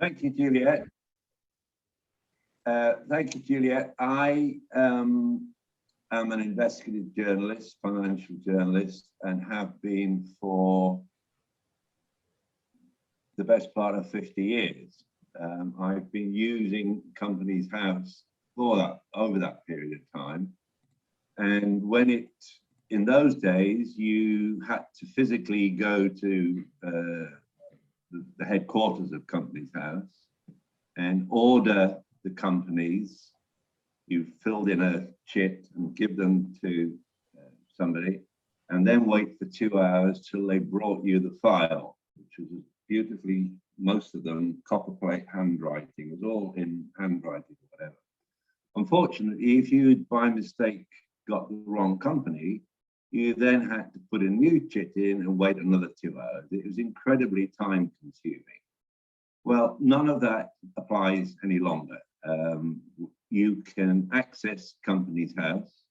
Thank you, Juliet. Thank you, Juliet. I am an investigative journalist, financial journalist, and have been for the best part of 50 years. I've been using Companies House for over that period of time. And when in those days, you had to physically go to the headquarters of Companies House and order the companies. You filled in a chit and give them to somebody, and then wait for 2 hours till they brought you the file, which was beautifully, most of them, copperplate handwriting. It was all in handwriting or whatever. Unfortunately, if you by mistake got the wrong company, you then had to put a new chit in and wait another 2 hours. It was incredibly time consuming. Well, none of that applies any longer. You can access Companies House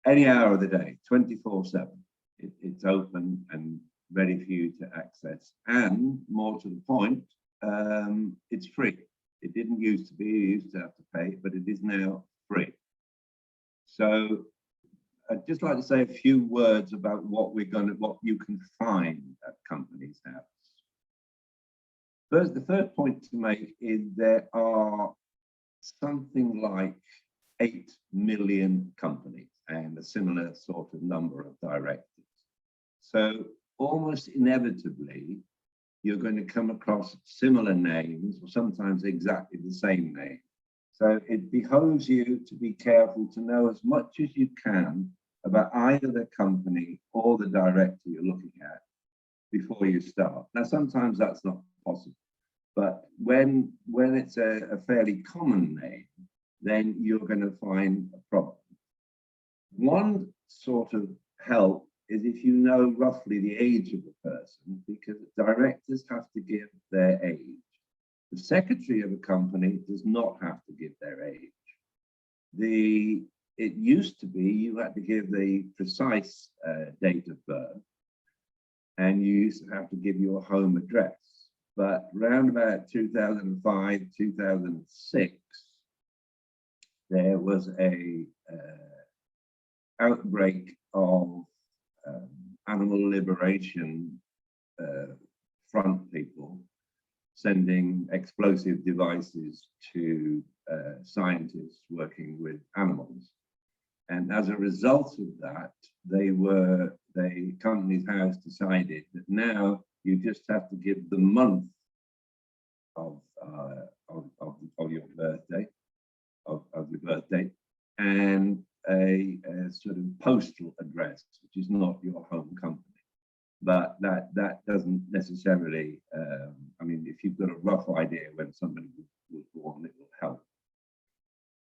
any hour of the day, 24/7. It's open and ready for you to access. And more to the point, it's free. It didn't used to be, you used to have to pay, but it is now free. So I'd just like to say a few words about what you can find at Companies House. The first point to make is there are something like 8 million companies and a similar sort of number of directors. So almost inevitably, you're going to come across similar names or sometimes exactly the same name. So it behoves you to be careful to know as much as you can about either the company or the director you're looking at before you start. Now, sometimes that's not possible, but when it's a fairly common name, then you're going to find a problem. One sort of help is if you know roughly the age of the person, because directors have to give their age. The secretary of a company does not have to give their age. It used to be you had to give the precise date of birth, and you used to have to give your home address. But around about 2005, 2006, there was a outbreak of animal liberation front people sending explosive devices to scientists working with animals. And as a result of that, Companies House decided that now you just have to give the month of your birthday, of your birthday, and a sort of postal address, which is not your home company. But that doesn't necessarily, I mean, if you've got a rough idea when somebody was born, it will help.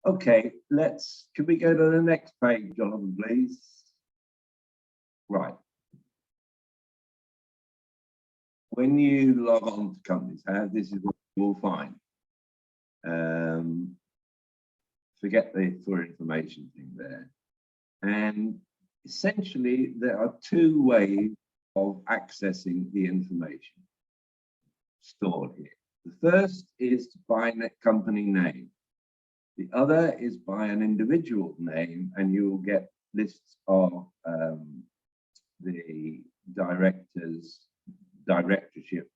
Okay, can we go to the next page, Jonathan, please? Right. When you log on to Companies House, this is what you will find. Forget the for information thing there. And essentially, there are two ways of accessing the information stored here. The first is to by a company name. The other is by an individual name, and you will get lists of the directorships.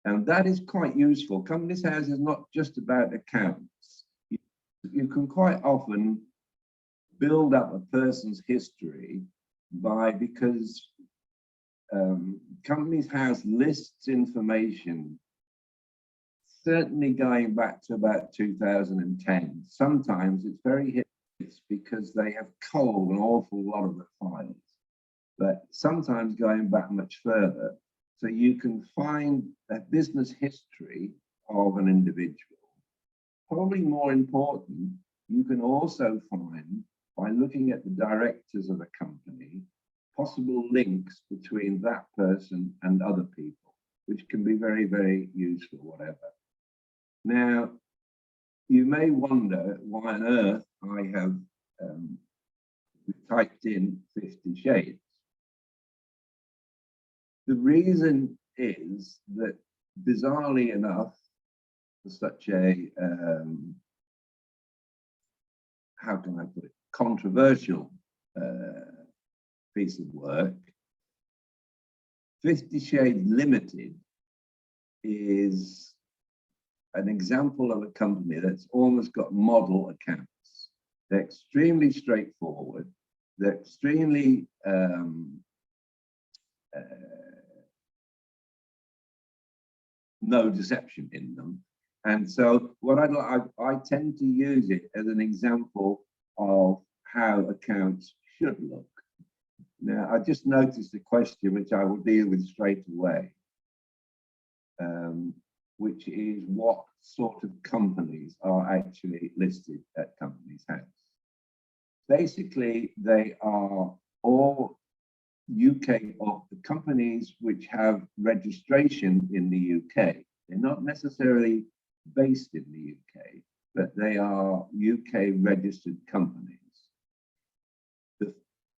And that is quite useful. Companies House is not just about accounts. You can quite often build up a person's history because Companies House lists information, certainly going back to about 2010. Sometimes it's very hit because they have culled an awful lot of the files, but sometimes going back much further. So you can find a business history of an individual. Probably more important, you can also find, by looking at the directors of a company, possible links between that person and other people, which can be very, very useful, whatever. Now, you may wonder why on earth I have typed in 50 Shades. The reason is that bizarrely enough, for such a, how can I put it, controversial piece of work, 50 Shades Limited is an example of a company that's almost got model accounts. They're extremely straightforward. They're extremely no deception in them. And so what I tend to use it as an example of how accounts should look. Now, I just noticed a question which I will deal with straight away, which is what sort of companies are actually listed at Companies House. Basically, they are all UK or the companies which have registration in the UK. They're not necessarily based in the UK, but they are UK registered companies.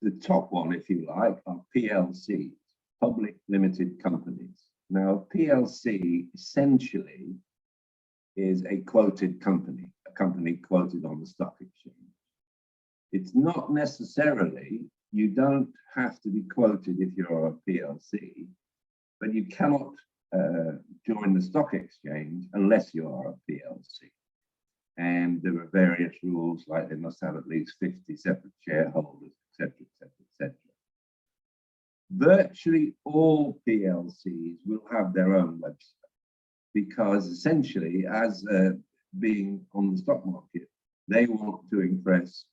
The top one, if you like, are PLCs, public limited companies. Now, PLC essentially is a quoted company, a company quoted on the stock exchange. It's not necessarily, you don't have to be quoted if you're a PLC, but you cannot join the stock exchange unless you are a PLC. And there are various rules, like they must have at least 50 separate shareholders, etc., etc., etc. Virtually all PLCs will have their own website, because essentially, as being on the stock market, they want to impress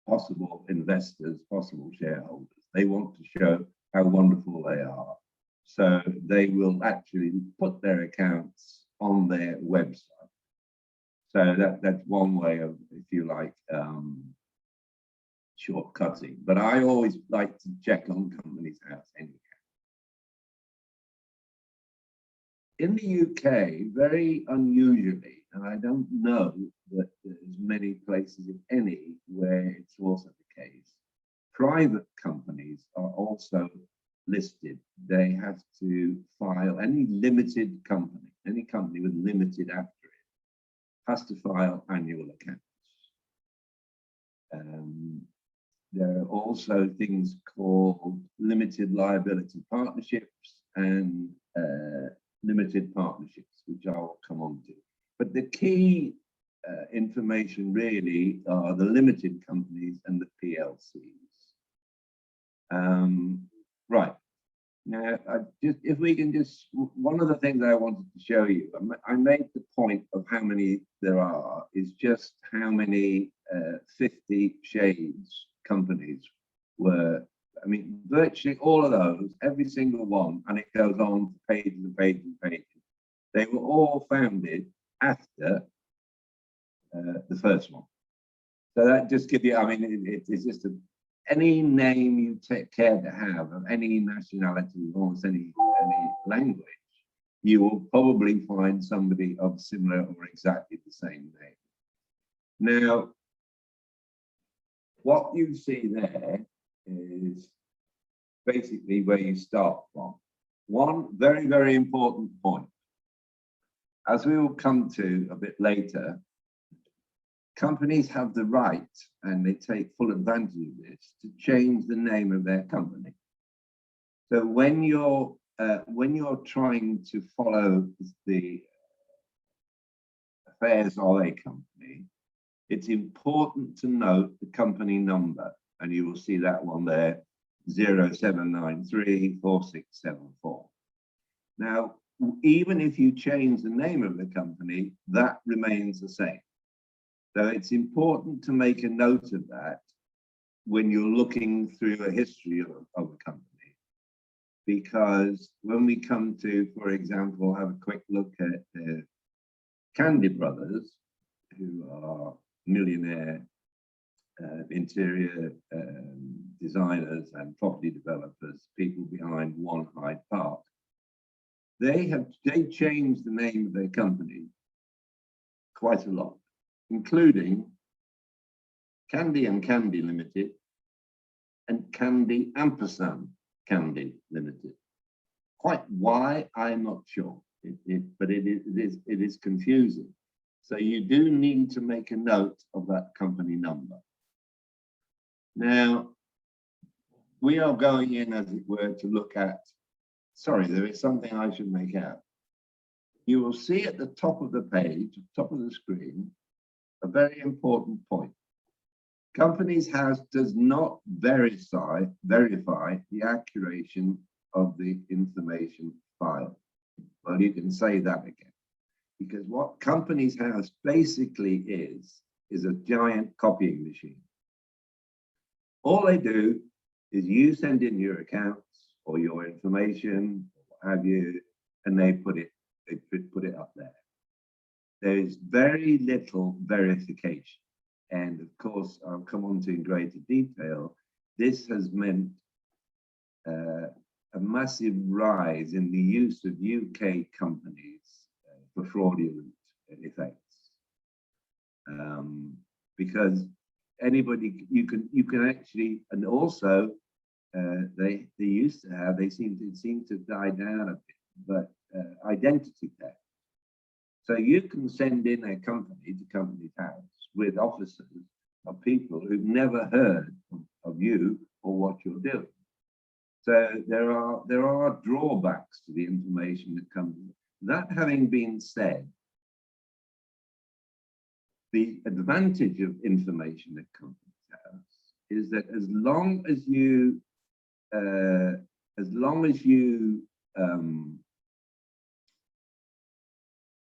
possible investors, possible shareholders. They want to show how wonderful they are. So they will actually put their accounts on their website. So that's one way of, if you like, shortcutting. But I always like to check on Companies House anyhow. In the UK, very unusually, and I don't know that there's many places, if any, where it's also the case, private companies are also listed. They have to file, any limited company, any company with limited after it, has to file annual accounts. There are also things called limited liability partnerships and limited partnerships, which I'll come on to. But the key information really are the limited companies and the PLCs. Right. Now, if we can just, one of the things I wanted to show you, I made the point of how many there are, is just how many 50 Shades companies were. I mean, virtually all of those, every single one, and it goes on pages and pages and pages. They were all founded after the first one. So that just gives you, I mean, it's just any name you take care to have of any nationality, almost any language, you will probably find somebody of similar or exactly the same name. Now, what you see there is basically where you start from. One very, very important point, as we will come to a bit later, companies have the right, and they take full advantage of this, to change the name of their company. So when you're trying to follow the affairs of a company, it's important to note the company number, and you will see that one there, 07934674. Now, even if you change the name of the company, that remains the same. So it's important to make a note of that when you're looking through a history of a company, because when we come to, for example, have a quick look at Candy Brothers, who are millionaire interior designers and property developers, people behind One Hyde Park, they changed the name of their company quite a lot, including Candy and Candy Limited and Candy Ampersand Candy Limited. Quite why, I'm not sure. But it is confusing. So you do need to make a note of that company number. Now, we are going in, as it were, to look at, sorry, there is something I should make out. You will see at the top of the page, top of the screen, a very important point. Companies House does not verify the accuracy of the information file. Well, you can say that again, because what Companies House basically is a giant copying machine. All they do is you send in your accounts or your information, or what have you, and they put it up there. There is very little verification. And of course, I'll come on to in greater detail. This has meant a massive rise in the use of UK companies for fraudulent effects, because anybody you can actually, and also they used to have, it seemed to die down a bit, but identity theft. So you can send in a company to Companies House with officers of people who've never heard of you or what you're doing. So there are drawbacks to the information that comes in. That having been said, the advantage of information that Companies House is that as long as you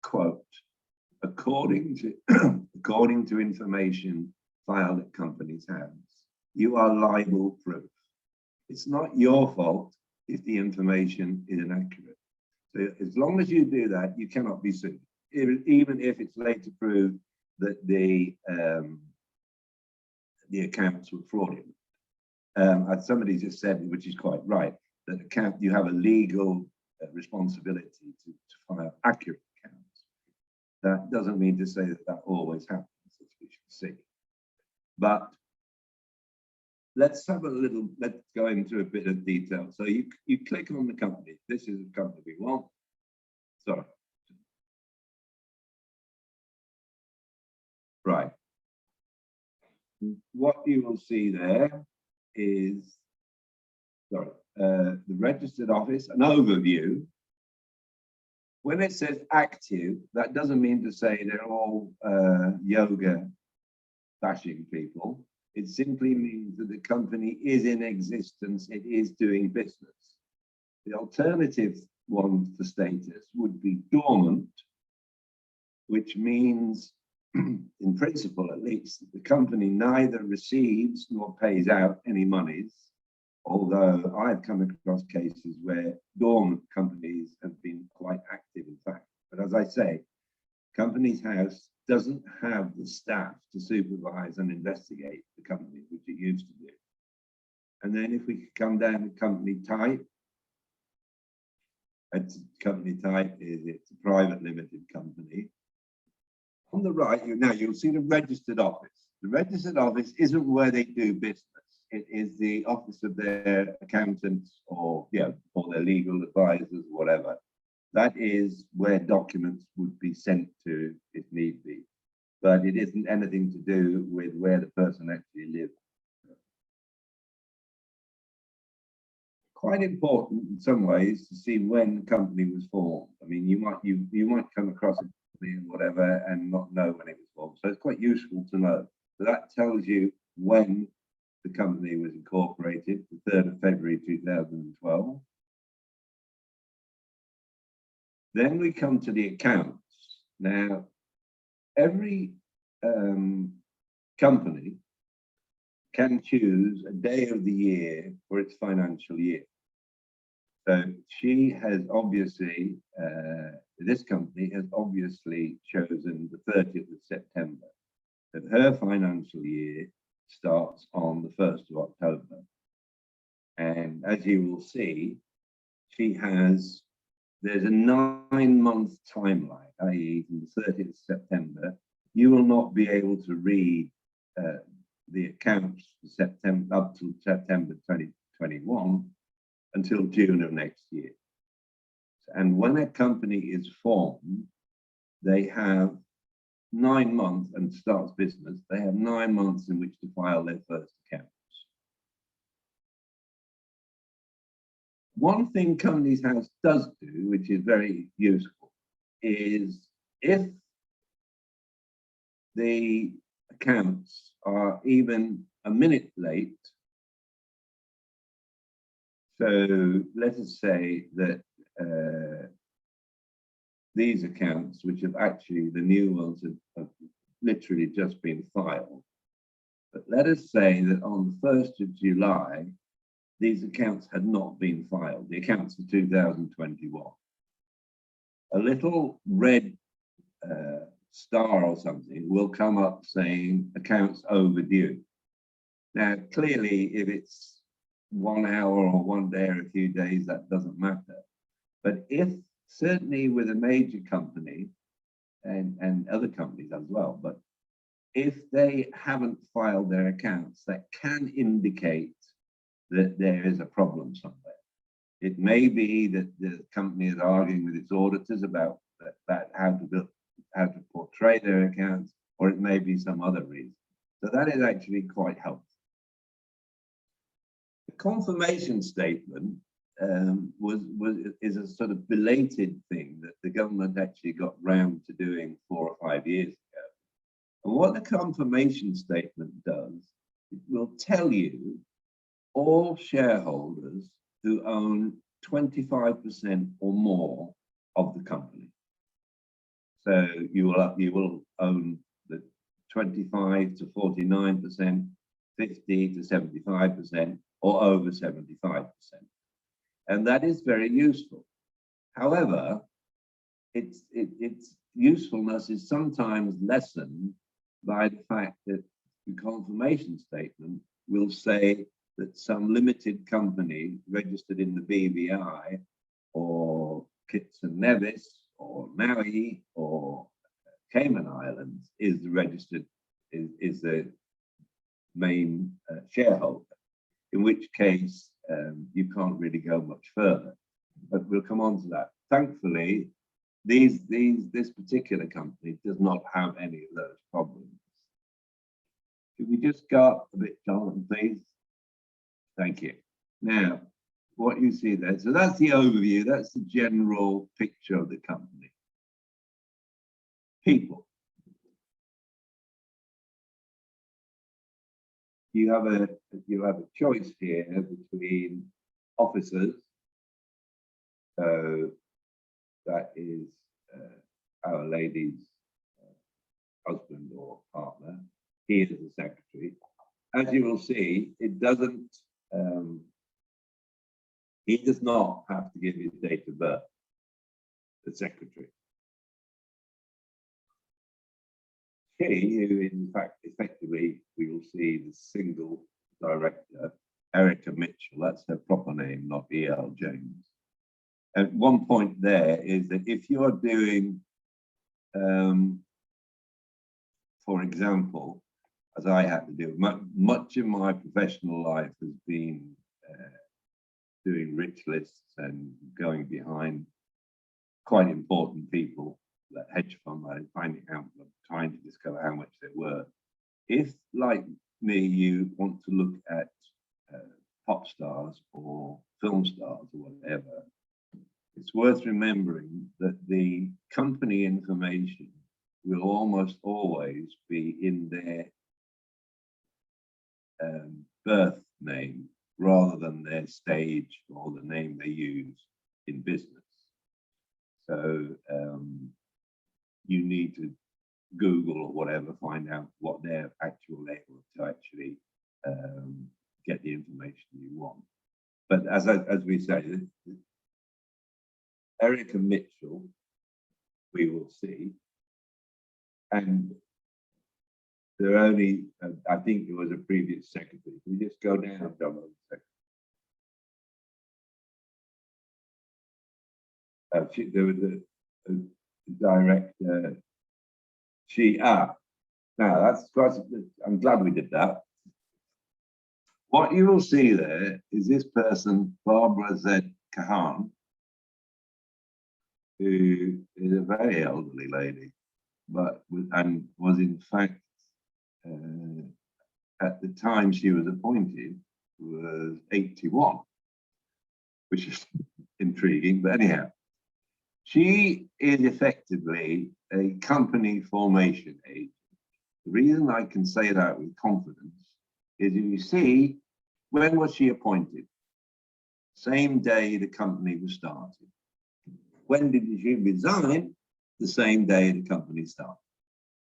quote, according to information filed at Companies House, you are liable proof. It's not your fault if the information is inaccurate. So as long as you do that, you cannot be sued, even if it's later proved that the accounts were fraudulent. As somebody just said, which is quite right, that you have a legal responsibility to file accurate accounts. That doesn't mean to say that always happens, as we should see. But let's go into a bit of detail. So you click on the company. This is the company we want. Sorry. Right. What you will see there is, the registered office, an overview. When it says active, that doesn't mean to say they're all yoga bashing people. It simply means that the company is in existence, it is doing business. The alternative one for status would be dormant, which means, in principle at least, that the company neither receives nor pays out any monies, although I've come across cases where dormant companies have been quite active, in fact. But as I say, Companies House doesn't have the staff to supervise and investigate the company, which it used to do. And then if we could come down to company type, it's a private limited company. On the right, you'll see the registered office. The registered office isn't where they do business. It is the office of their accountants or their legal advisors, whatever. That is where documents would be sent to if need be. But it isn't anything to do with where the person actually lives. Quite important in some ways to see when the company was formed. I mean, you might come across a company and whatever and not know when it was formed. So it's quite useful to know. So that tells you when the company was incorporated, the 3rd of February 2012. Then we come to the accounts. Now, every company can choose a day of the year for its financial year. So she has obviously, this company has obviously chosen the 30th of September. That her financial year starts on the 1st of October. And as you will see, there's a 9-month timeline, i.e. from the 30th of September. You will not be able to read the accounts for September up to September 2021 until June of next year. And when a company is formed, they have 9 months and starts business. They have 9 months in which to file their first accounts. One thing Companies House does do, which is very useful, is if the accounts are even a minute late, so let us say that these accounts, which have actually, the new ones have literally just been filed, but let us say that on the 1st of July, these accounts had not been filed, the accounts for 2021. A little red star or something will come up saying accounts overdue. Now, clearly, if it's 1 hour or 1 day or a few days, that doesn't matter. But if, certainly with a major company and other companies as well, but if they haven't filed their accounts, that can indicate that there is a problem somewhere. It may be that the company is arguing with its auditors about how to portray their accounts, or it may be some other reason. So that is actually quite helpful. The confirmation statement is a sort of belated thing that the government actually got round to doing 4 or 5 years ago. And what the confirmation statement does, it will tell you all shareholders who own 25% or more of the company. So you will own the 25 to 49%, 50 to 75%, or over 75%. And that is very useful. However, its usefulness is sometimes lessened by the fact that the confirmation statement will say that some limited company registered in the BVI or Kitts and Nevis or Maui or Cayman Islands is the main shareholder, in which case you can't really go much further. But we'll come on to that. Thankfully, this particular company does not have any of those problems. Could we just go up a bit, Jonathan, please? Thank you. Now, what you see there, so that's the overview, that's the general picture of the company. People. You have a choice here between officers, so that is our lady's husband or partner. He is the secretary. As you will see, it doesn't. He does not have to give his date of birth, the secretary. She, who in fact, effectively, we will see the single director, Erica Mitchell, that's her proper name, not E.L. James. And one point there is that if you are doing, for example, as I had to do, much of my professional life has been doing rich lists and going behind quite important people, like hedge fund, finding out, trying to discover how much they're worth. If, like me, you want to look at pop stars or film stars or whatever, it's worth remembering that the company information will almost always be in their birth name rather than their stage or the name they use in business. So you need to Google or whatever, find out what their actual name is to actually get the information you want. But as we say, Erica Mitchell, we will see, and there are only, I think there was a previous secretary. Can we just go down, John, a second? There was a director. Now that's quite, I'm glad we did that. What you will see there is this person, Barbara Z. Kahan. who is a very elderly lady, but and was in fact at the time she was appointed was 81, which is intriguing. But anyhow, she is effectively a company formation agent. The reason I can say that with confidence is if you see, when was she appointed? Same day the company was started. When did she resign? The same day the company started.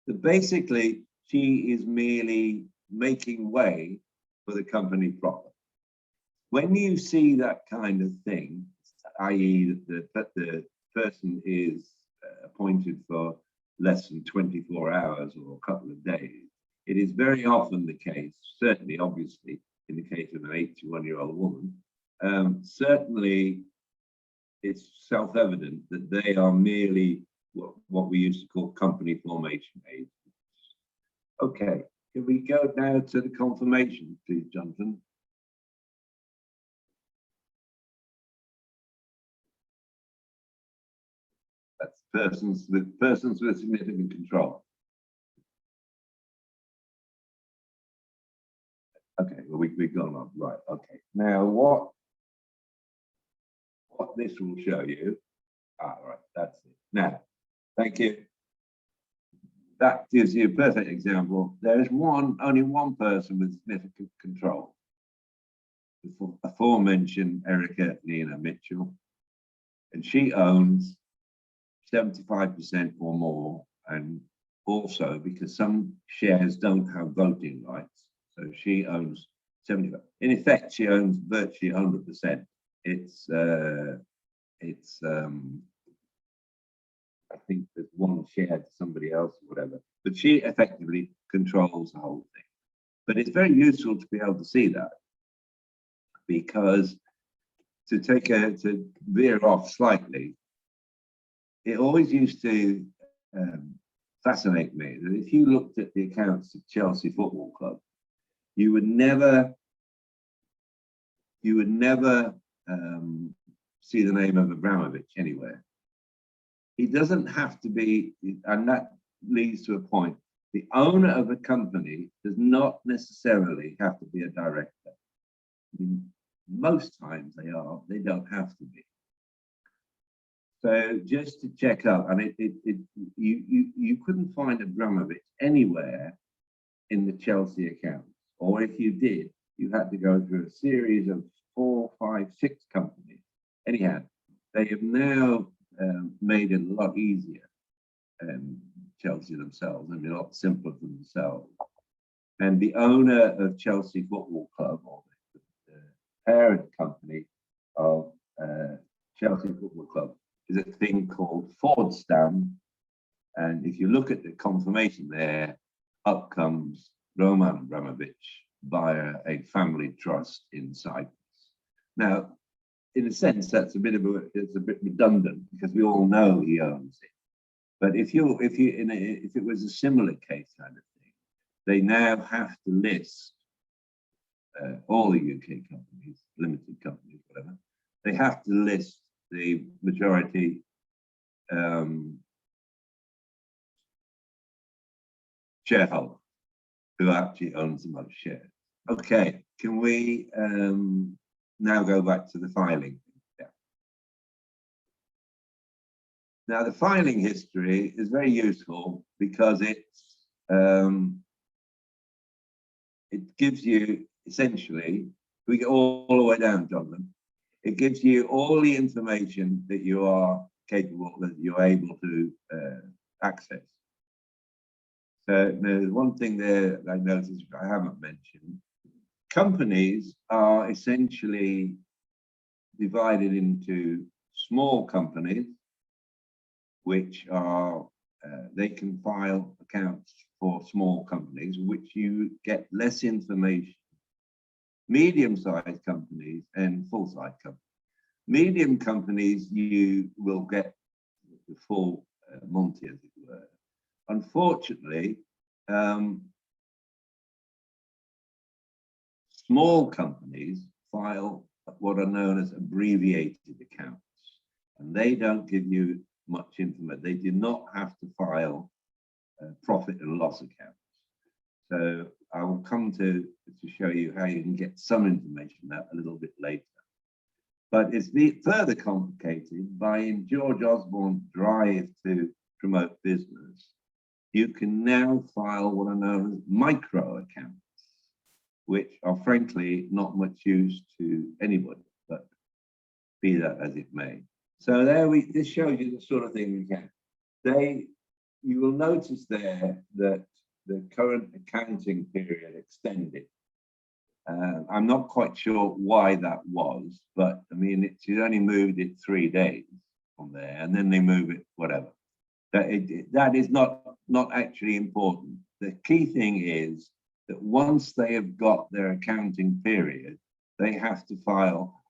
So basically, she is merely making way for the company proper. When you see that kind of thing, i.e. that the person is appointed for less than 24 hours or a couple of days, it is very often the case, certainly obviously in the case of an 81-year-old woman, certainly it's self-evident that they are merely what we used to call company formation agents. Okay, can we go now to the confirmation, please, Jonathan? That's persons with significant control. Okay, well, we've gone on, right, okay. Now, what this will show you, right, that's it. Now, thank you. That gives you a perfect example. There is only one person with significant control. The aforementioned Erica Nina Mitchell, and she owns 75% or more, and also because some shares don't have voting rights, so she owns 75. In effect, she owns virtually 100%. I think there's one share to somebody else or whatever, but she effectively controls the whole thing. But it's very useful to be able to see that, because to veer off slightly, it always used to fascinate me that if you looked at the accounts of Chelsea Football Club, you would never see the name of Abramovich anywhere. He doesn't have to be, and that leads to a point. The owner of a company does not necessarily have to be a director. I mean, most times they don't have to be. So just to check up, and you couldn't find Abramovich anywhere in the Chelsea accounts, or if you did, you had to go through a series of 4, 5, 6 companies. Anyhow, they have now made it a lot easier, Chelsea themselves, I mean, a lot simpler for themselves. And the owner of Chelsea Football Club, or the parent company of Chelsea Football Club, is a thing called Fordstam. And if you look at the confirmation there, up comes Roman Abramovich via a family trust in Cyprus. Now, in a sense, it's a bit redundant because we all know he owns it. But if it was a similar case kind of thing, they now have to list all the UK companies, limited companies, whatever. They have to list the majority shareholder who actually owns the most shares. Okay, can we now go back to the filing? Yeah. Now, the filing history is very useful because it gives you essentially, we get all the way down, Jonathan, it gives you all the information that you are capable, that you're able to access. So there's one thing there that I noticed I haven't mentioned. Companies are essentially divided into small companies, which are, they can file accounts for small companies, which you get less information. Medium-sized companies and full-size companies. Medium companies, you will get the full Monty, as it were. Unfortunately, small companies file what are known as abbreviated accounts, and they don't give you much information. They did not have to file profit and loss accounts. So I will come to show you how you can get some information out a little bit later. But it's further complicated by, in George Osborne's drive to promote business, you can now file what are known as micro accounts, which are frankly not much use to anybody, but be that as it may. So this shows you the sort of thing we can. You will notice there that the current accounting period extended. I'm not quite sure why that was, but I mean, you only moved it 3 days from there, and then they move it, whatever. That is not actually important. The key thing is that once they have got their accounting period, they have to file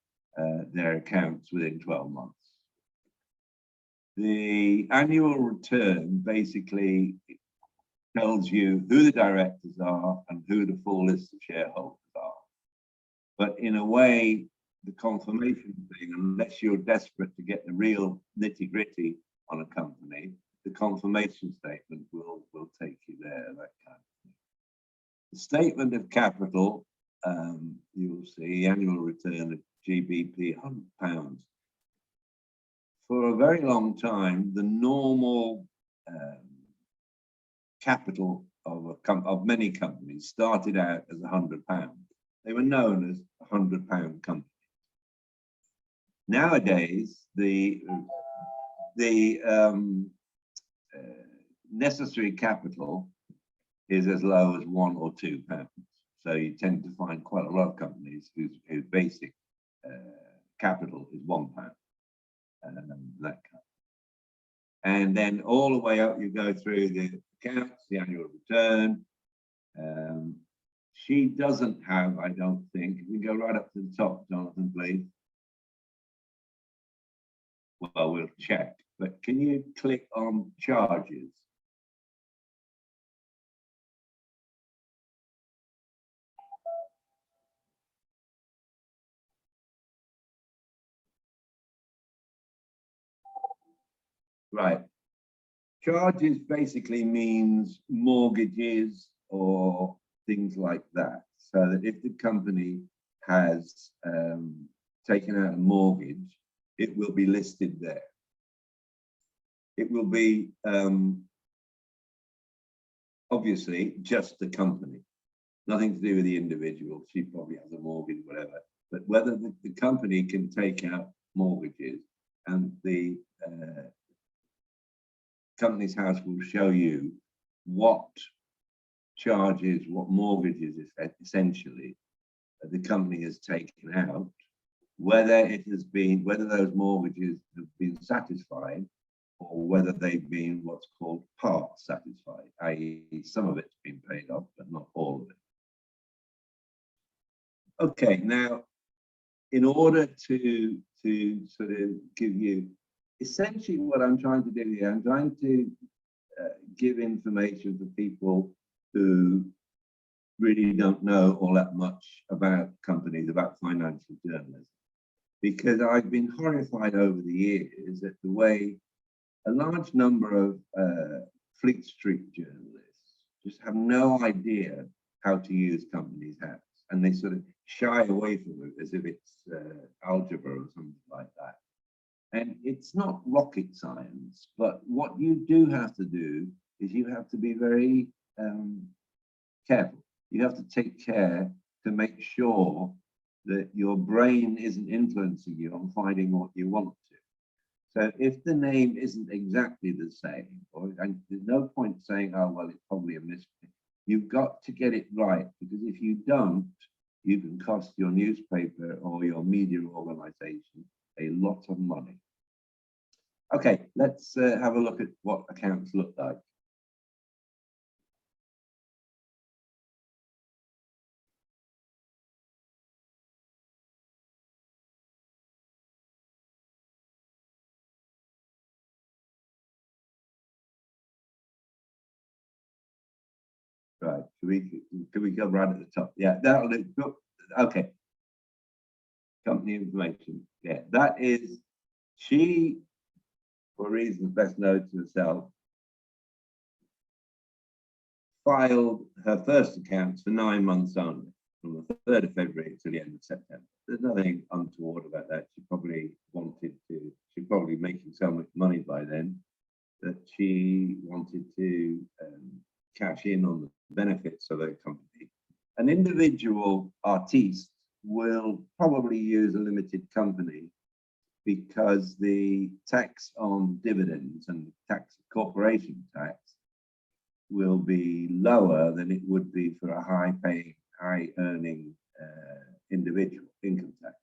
their accounts within 12 months. The annual return basically tells you who the directors are and who the full list of shareholders are. But in a way, the confirmation thing, unless you're desperate to get the real nitty-gritty on a company, the confirmation statement will take you there, that kind of thing. The statement of capital, you will see annual return of GBP £100. For a very long time, the normal capital of many companies started out as £100. They were known as £100 companies. Nowadays, the necessary capital is as low as £1 or £2. So you tend to find quite a lot of companies whose basic capital is £1. That kind. And then all the way up, you go through the accounts, the annual return. She doesn't have, I don't think. We go right up to the top, Jonathan, please. Well, we'll check. But can you click on charges? Right. Charges basically means mortgages or things like that. So that if the company has taken out a mortgage, it will be listed there. It will be obviously just the company, nothing to do with the individual. She probably has a mortgage, whatever. But whether the company can take out mortgages, and the Companies House will show you what charges, what mortgages essentially the company has taken out, whether those mortgages have been satisfied, or whether they've been what's called part satisfied, i.e. some of it's been paid off, but not all of it. Okay, now, in order to sort of give you, essentially what I'm trying to do here, I'm trying to give information for people who really don't know all that much about companies, about financial journalism, because I've been horrified over the years at the way a large number of Fleet Street journalists just have no idea how to use Companies House, and they sort of shy away from it as if it's algebra or something like that. And it's not rocket science, but what you do have to do is you have to be very careful. You have to take care to make sure that your brain isn't influencing you on finding what you want to. So if the name isn't exactly the same, and there's no point saying, oh, well, it's probably a mistake. You've got to get it right, because if you don't, you can cost your newspaper or your media organization a lot of money. Okay, let's have a look at what accounts look like. Right, can we go right at the top? Yeah, that'll do. Okay. Company information. Yeah, that is, she for reasons best known to herself, filed her first accounts for 9 months only, from the 3rd of February to the end of September. There's nothing untoward about that. She probably she's probably making so much money by then that she wanted to cash in on the benefits of her company. An individual artiste will probably use a limited company because the tax on dividends and tax corporation tax will be lower than it would be for a high-paying, high-earning individual income tax.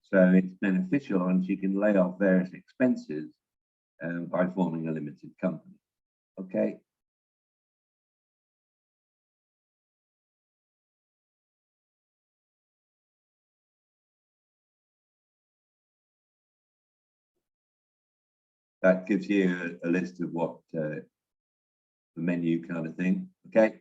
So it's beneficial, and she can lay off various expenses by forming a limited company. Okay. That gives you a list of what the menu kind of thing. Okay.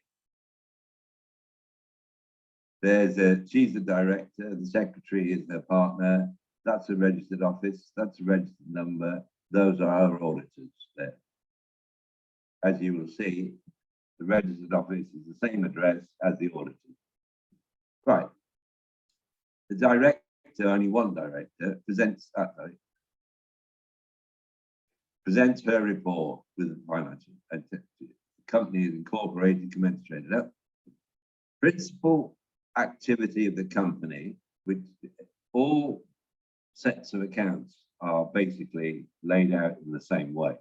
She's the director, the secretary is her partner. That's a registered office, that's a registered number. Those are our auditors there. As you will see, the registered office is the same address as the auditors. Right. The director, only one director, presents her report with the financial. The company is incorporated, commensurate up. Principal activity of the company, which all sets of accounts are basically laid out in the same way.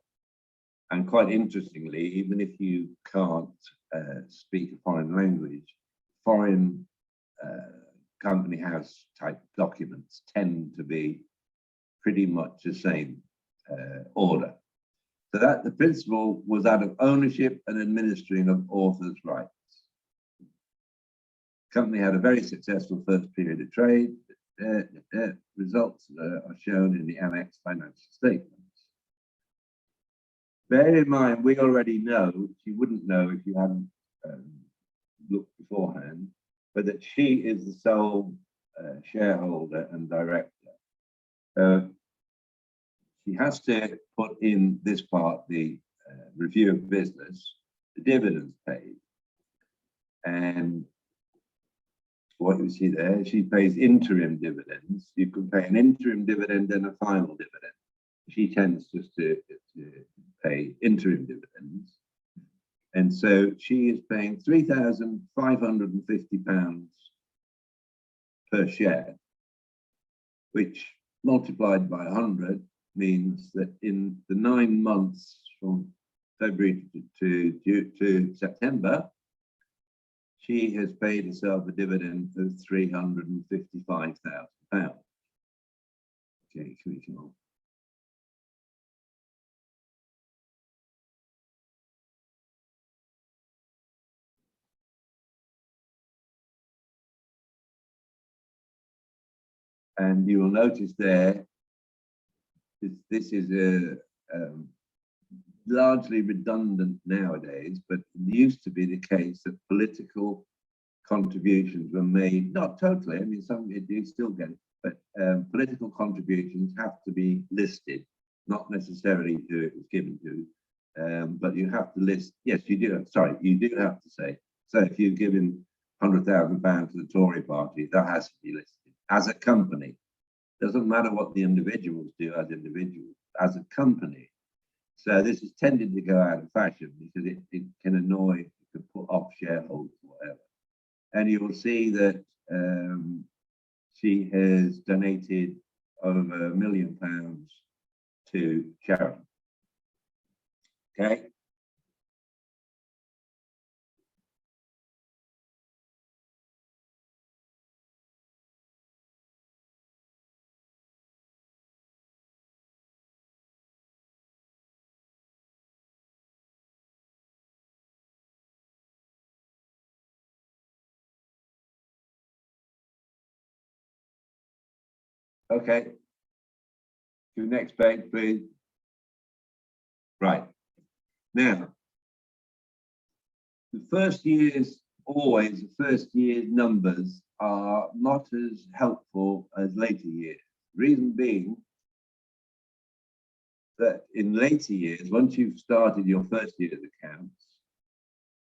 And quite interestingly, even if you can't speak a foreign language, foreign company house type documents tend to be pretty much the same order. So that the principle was out of ownership and administering of authors' rights. The company had a very successful first period of trade. Results are shown in the annex financial statements. Bear in mind, we already know, you wouldn't know if you hadn't looked beforehand, but that she is the sole shareholder and director. She has to put in this part, the review of business, the dividends paid. And what you see there, she pays interim dividends. You can pay an interim dividend and a final dividend. She tends just to pay interim dividends. And so she is paying £3,550 per share, which multiplied by 100 means that in the 9 months from February to September, she has paid herself a dividend of £355,000. Okay, can we come on? And you will notice there, this is a largely redundant nowadays, but it used to be the case that political contributions were made, not totally, I mean, some you still get it, but political contributions have to be listed, not necessarily who it was given to, but you have to list, yes, you do, sorry, you do have to say, so if you've given £100,000 to the Tory party, that has to be listed as a company. Doesn't matter what the individuals do as individuals, as a company. So this has tended to go out of fashion because it can annoy, it can put off shareholders or whatever. And you will see that she has donated over £1 million to charity. Okay. Okay. To the next page, please. Right. Now, the first year's numbers are not as helpful as later years. Reason being that in later years, once you've started your first year's accounts,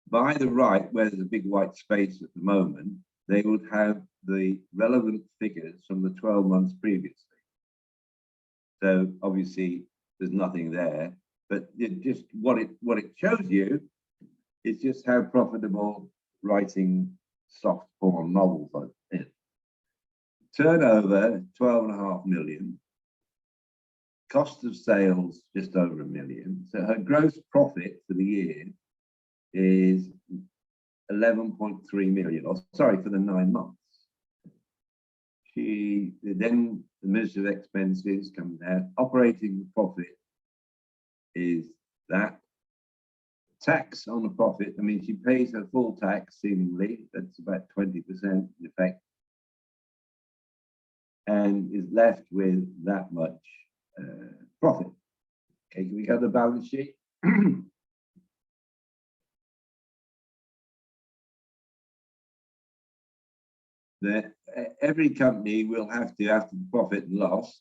by the right, where there's a big white space at the moment, they would have the relevant figures from the 12 months previously. So obviously there's nothing there, but it just what it shows you is just how profitable writing soft porn novels is. Turnover 12.5 million, cost of sales just over 1 million. So her gross profit for the year is 11.3 million, or sorry, for the 9 months. She then administrative expenses come down. Operating profit is that. Tax on the profit, I mean, she pays her full tax seemingly, that's about 20% in effect, and is left with that much profit. Okay, can we go to the balance sheet? Every company will have to, after the profit and loss,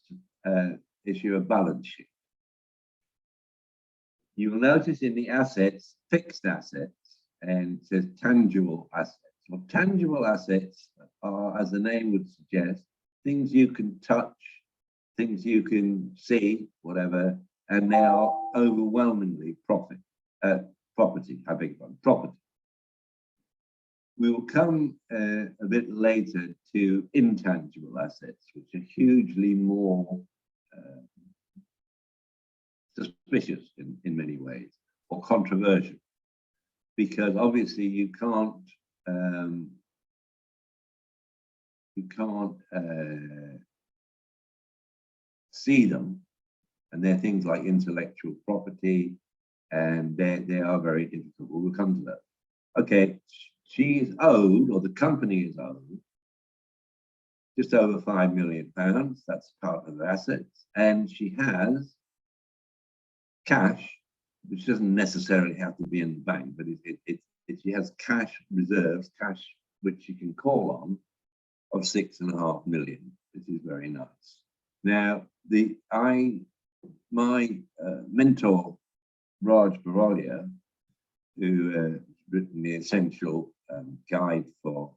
issue a balance sheet. You will notice in the assets, fixed assets, and it says tangible assets. Well, tangible assets are, as the name would suggest, things you can touch, things you can see, whatever, and they are overwhelmingly property. I beg your pardon, property. We will come a bit later to intangible assets, which are hugely more suspicious in many ways, or controversial, because obviously you can't see them, and they're things like intellectual property, and they are very difficult. We'll come to that. Okay, she is owed, or the company is owed, just over £5 million. That's part of her assets, and she has cash, which doesn't necessarily have to be in the bank, but she has cash reserves, cash which she can call on, of 6.5 million, which is very nice. Now, my mentor, Raj Barolia, who has written the essential guide for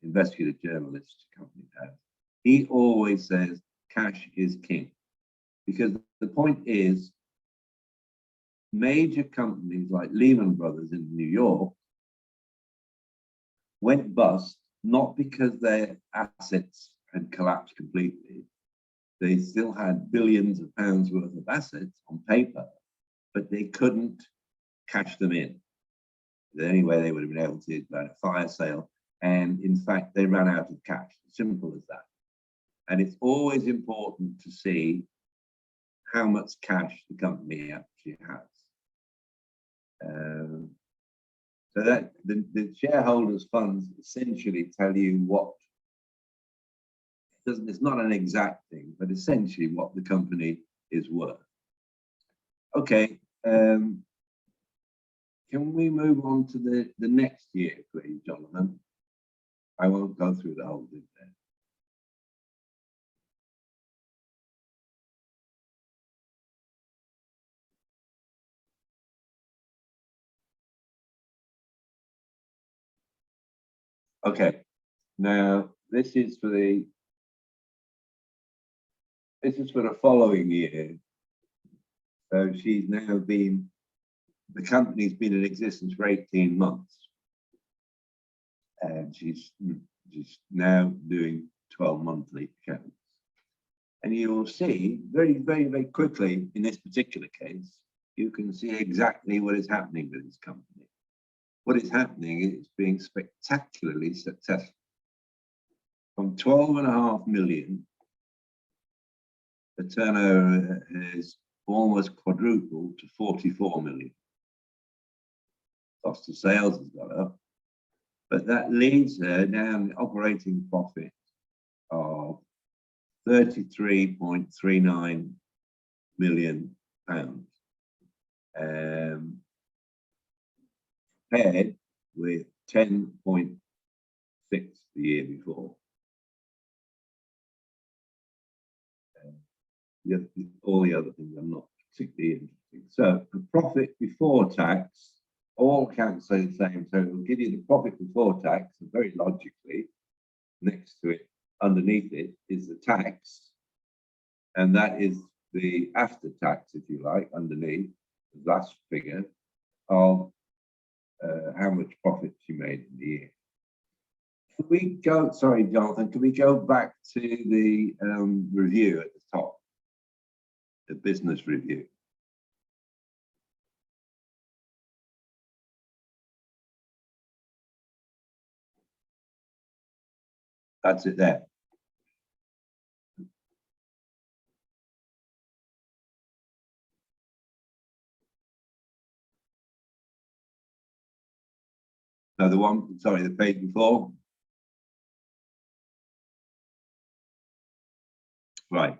investigative journalists to company has, he always says cash is king, because the point is, major companies like Lehman Brothers in New York went bust, not because their assets had collapsed completely. They still had billions of pounds worth of assets on paper, but they couldn't cash them in. The only way they would have been able to is by a fire sale. And in fact, they ran out of cash. Simple as that. And it's always important to see how much cash the company actually has. So that the shareholders' funds essentially tell you what, it's not an exact thing, but essentially what the company is worth. Okay, can we move on to the next year, please, Jonathan? I won't go through the whole thing there. Okay, now this is for the following year. So she's now been, the company's been in existence for 18 months. And she's now doing 12 monthly accounts. And you will see very, very, very quickly in this particular case, you can see exactly what is happening with this company. What is happening is being spectacularly successful. From 12.5 million, the turnover has almost quadrupled to 44 million. Cost of sales has gone up, but that leaves her down the operating profit of £33.39 million, compared with 10.6 the year before. All the other things I'm not particularly interesting. So the profit before tax, all accounts say the same. So it will give you the profit before tax, and very logically, next to it, underneath it, is the tax. And that is the after tax, if you like, underneath the last figure of how much profit she made in the year. Can we go, sorry, Jonathan, can we go back to the review at the top, the business review? That's it there. No, the one, sorry, the page before. Right.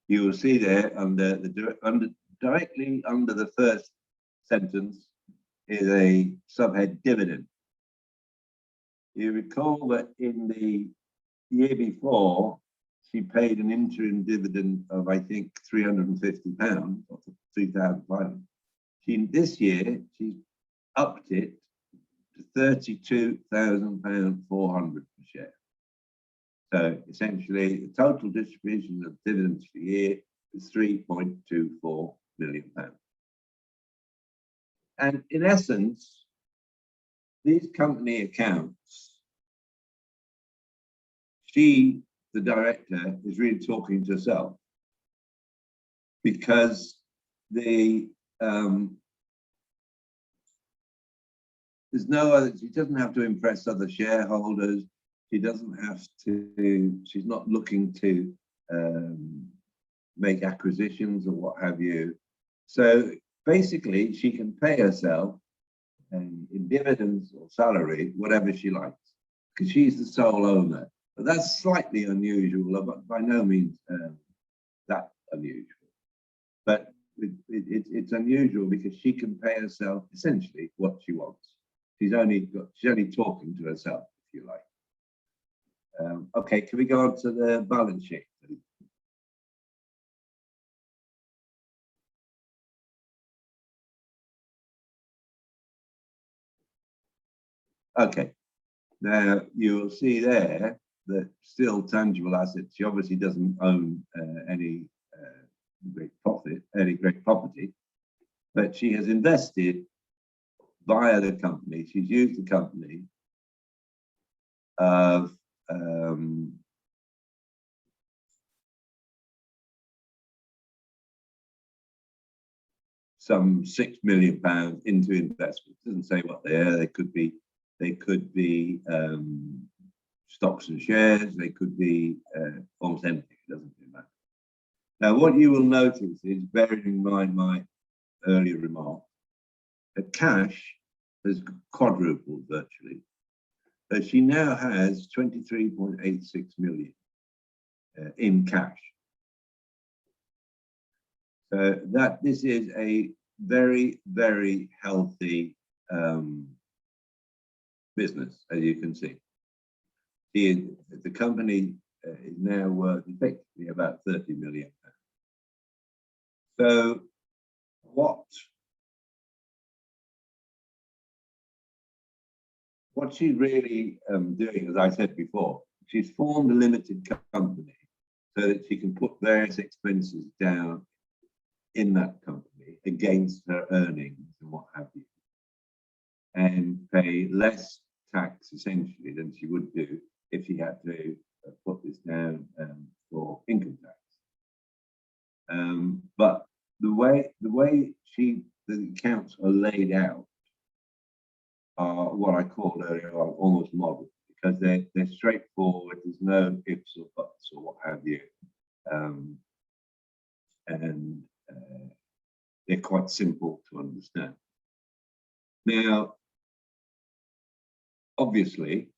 You will see there under directly under the first sentence is a subhead dividend. You recall that in the year before, she paid an interim dividend of, I think, £350 or £3,500. This year, she's upped it to £32,400 per share. So essentially, the total distribution of dividends for the year is £3.24 million. And in essence, these company accounts, she, the director, is really talking to herself, because there's no other, she doesn't have to impress other shareholders. She doesn't have to, she's not looking to make acquisitions or what have you. So basically, she can pay herself in dividends or salary, whatever she likes, because she's the sole owner. But that's slightly unusual, but by no means that unusual. But it's unusual because she can pay herself essentially what she wants. She's only talking to herself, if you like. Okay, can we go on to the balance sheet, please? Okay, now you will see there that still tangible assets. She obviously doesn't own any great property, but she has invested via the company. She's used the company of some £6 million into investments. It doesn't say what they are. They could be stocks and shares. They could be almost anything. It doesn't really matter. Now, what you will notice is, bearing in mind my earlier remark, that cash has quadrupled virtually. So she now has 23.86 million in cash. So this is a very, very healthy business, as you can see. The company is now worth effectively about 30 million. So what she's really doing, as I said before, she's formed a limited company so that she can put various expenses down in that company against her earnings and what have you, and pay less tax essentially than she would do if she had to put this down for income tax. But the way the accounts are laid out are what I called earlier on almost model, because they're straightforward. There's no ifs or buts or what have you, and they're quite simple to understand. Now, obviously,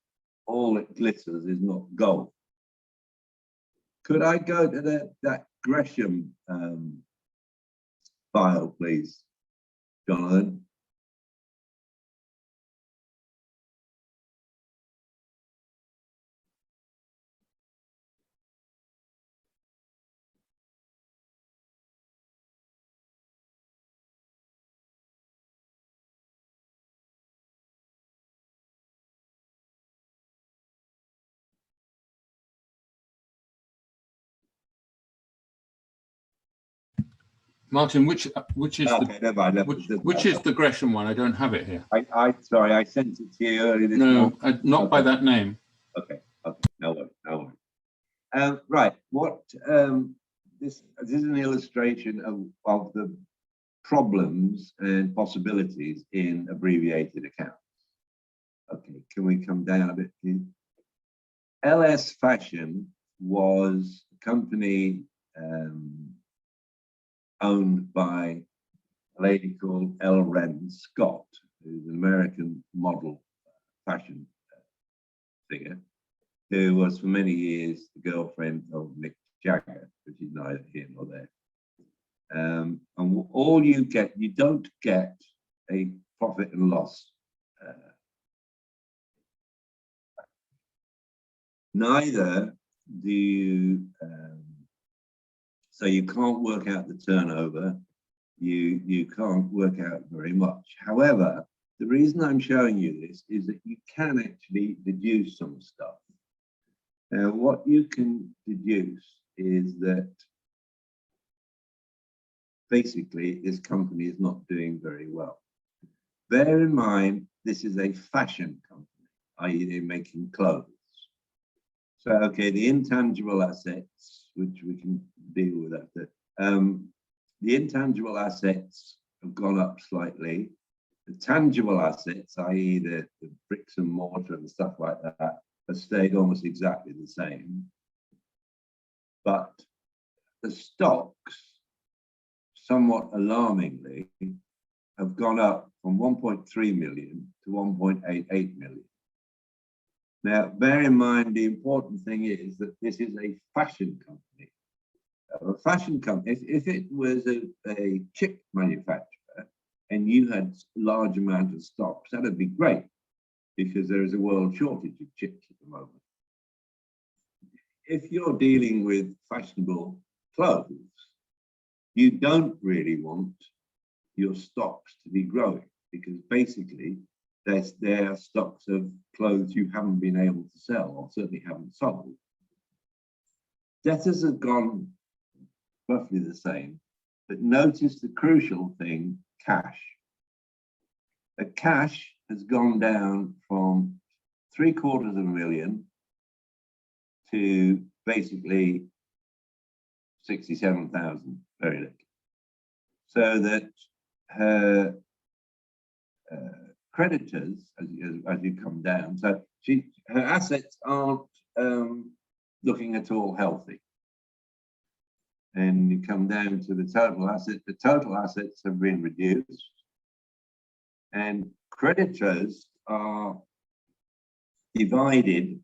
all that glitters is not gold. Could I go to that Gresham file, please, Jonathan? Martin, which is Okay, never mind. which is the Gresham one? I don't have it here. Sorry, I sent it to you earlier this No, morning. not by that name. Okay, no worries. Right, this is an illustration of the problems and possibilities in abbreviated accounts. Okay, can we come down a bit, please? LS Fashion was a company owned by a lady called L. Wren Scott, who's an American model fashion figure, who was for many years the girlfriend of Mick Jagger, which is neither here nor there. And all you don't get a profit and loss. Neither do you, so you can't work out the turnover. You can't work out very much. However, the reason I'm showing you this is that you can actually deduce some stuff. Now, what you can deduce is that basically this company is not doing very well. Bear in mind, this is a fashion company, i.e. they're making clothes. So, okay, the intangible assets, which we can deal with after, the intangible assets have gone up slightly. The tangible assets, i.e. the bricks and mortar and stuff like that, have stayed almost exactly the same. But the stocks, somewhat alarmingly, have gone up from 1.3 million to 1.88 million. Now, bear in mind, the important thing is that this is a fashion company. A fashion company, if it was a chip manufacturer and you had large amount of stocks, that would be great because there is a world shortage of chips at the moment. If you're dealing with fashionable clothes, you don't really want your stocks to be growing because basically there are stocks of clothes you haven't been able to sell or certainly haven't sold. Debtors have gone roughly the same, but notice the crucial thing, cash. The cash has gone down from 750,000 to basically 67,000, very little. So that her creditors, as you come down, so her assets aren't looking at all healthy. And you come down to the total assets have been reduced. And creditors are divided.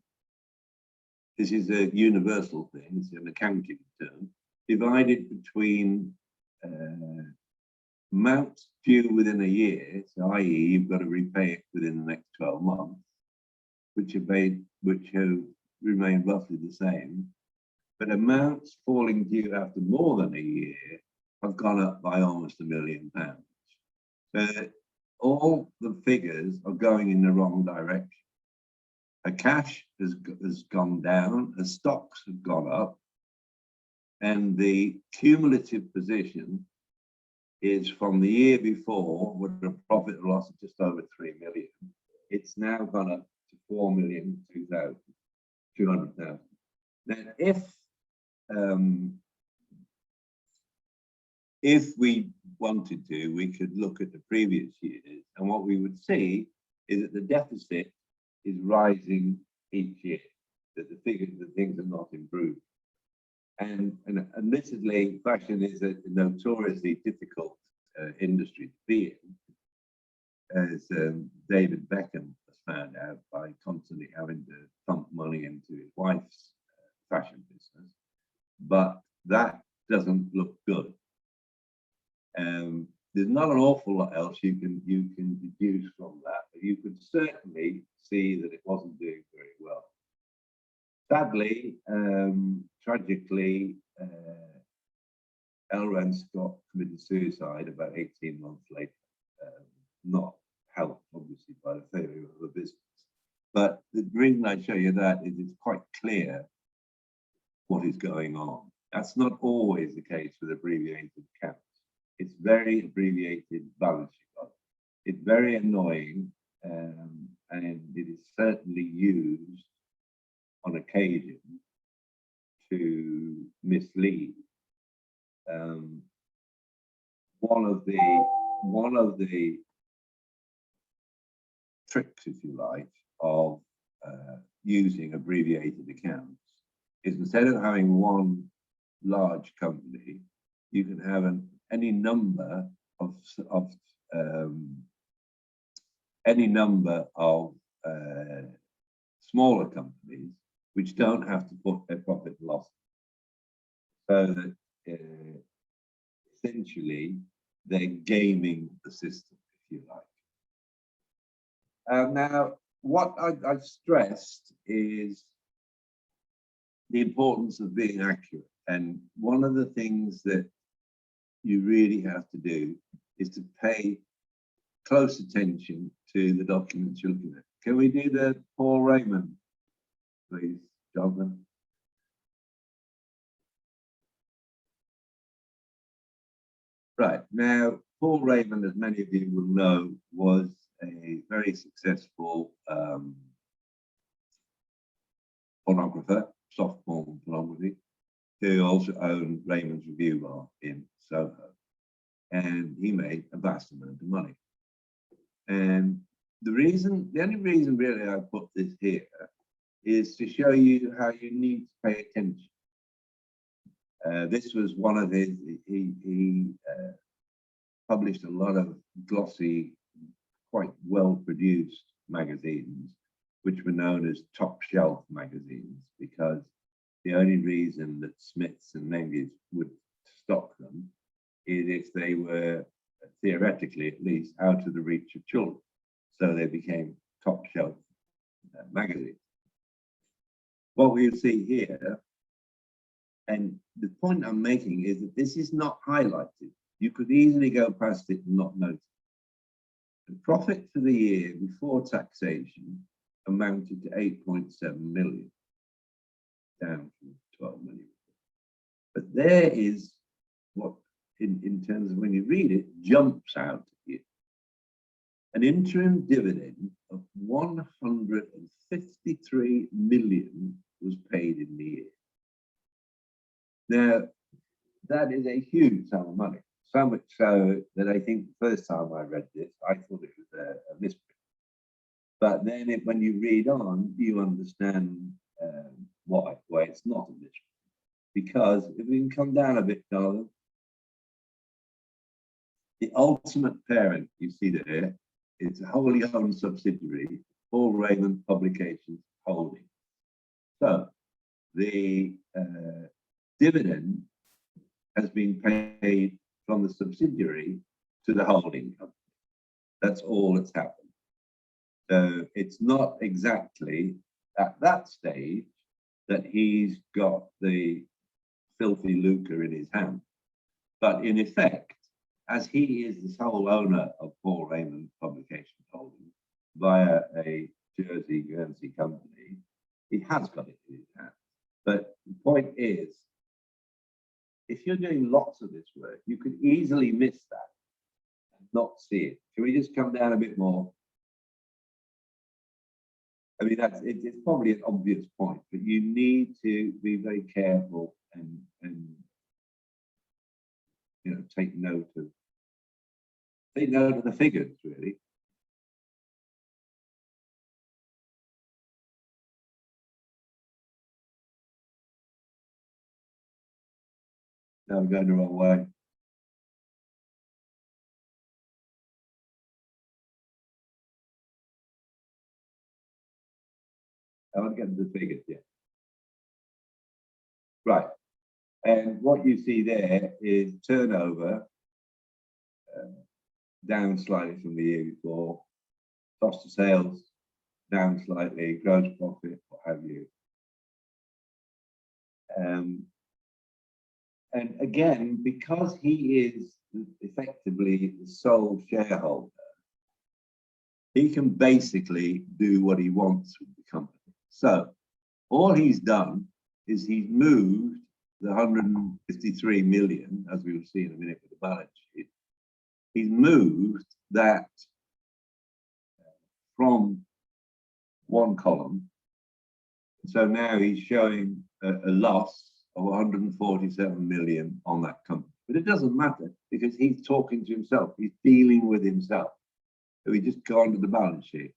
This is a universal thing, it's an accounting term, divided between amounts due within a year, so i.e. you've got to repay it within the next 12 months, which have remained roughly the same. But amounts falling due after more than a year have gone up by almost £1 million. So all the figures are going in the wrong direction. Her cash has gone down, her stocks have gone up, and the cumulative position is from the year before with a profit or loss of just over 3 million. It's now gone up to 4,200,000. Now, if we wanted to, we could look at the previous years, and what we would see is that the deficit is rising each year, that the things are not improved. And admittedly, fashion is a notoriously difficult industry to be in, as David Beckham has found out by constantly having to pump money into his wife's fashion business. But that doesn't look good. There's not an awful lot else you can deduce from that, but you could certainly see that it wasn't doing very well. Sadly, tragically, L. Wren Scott committed suicide about 18 months later, not helped obviously by the failure of the business. But the reason I show you that is it's quite clear what is going on. That's not always the case with abbreviated accounts. It's very abbreviated balance sheet. It's very annoying, and it is certainly used on occasion to mislead. One of the tricks, if you like, of using abbreviated accounts is instead of having one large company, you can have any number of smaller companies which don't have to put their profit and loss, so that essentially they're gaming the system, if you like. Now, what I've stressed is the importance of being accurate. And one of the things that you really have to do is to pay close attention to the documents you're looking at. Can we do the Paul Raymond, please, Jonathan? Right, now, Paul Raymond, as many of you will know, was a very successful pornographer, soft porn pornography, who also owned Raymond's Review Bar in Soho. And he made a vast amount of money. And the only reason really I put this here is to show you how you need to pay attention. This was one of his, he published a lot of glossy, quite well-produced magazines, which were known as top shelf magazines, because the only reason that Smiths and Menges would stock them is if they were, theoretically at least, out of the reach of children. So they became top shelf magazines. What we'll see here, and the point I'm making is that this is not highlighted. You could easily go past it and not notice. The profit for the year before taxation amounted to 8.7 million, down from 12 million. But there is what, in terms of when you read it, jumps out at you. An interim dividend of 153 million was paid in the year. Now, that is a huge sum of money. So much so that I think the first time I read this, I thought it was a misprint. But then when you read on, you understand why it's not a misprint. Because if we can come down a bit, darling, the ultimate parent you see there is a wholly owned subsidiary, Paul Raymond Publications Holding. So the dividend has been paid from the subsidiary to the holding company. That's all that's happened. So it's not exactly at that stage that he's got the filthy lucre in his hand. But in effect, as he is the sole owner of Paul Raymond Publications Holdings via a Jersey Guernsey company, he has got it in his hand. But the point is, if you're doing lots of this work, you could easily miss that and not see it. Can we just come down a bit more? I mean, it's probably an obvious point, but you need to be very careful and you know, take note of the figures, really. No, I'm going the wrong way. I want to get to the figures, yeah. Right. And what you see there is turnover down slightly from the year before, cost of sales down slightly, gross profit, what have you. And again, because he is effectively the sole shareholder, he can basically do what he wants with the company. So all he's done is he's moved the 153 million, as we will see in a minute with the balance sheet, he's moved that from one column. So now he's showing a loss of 147 million on that company. But it doesn't matter because he's talking to himself. He's dealing with himself. So we just go on to the balance sheet.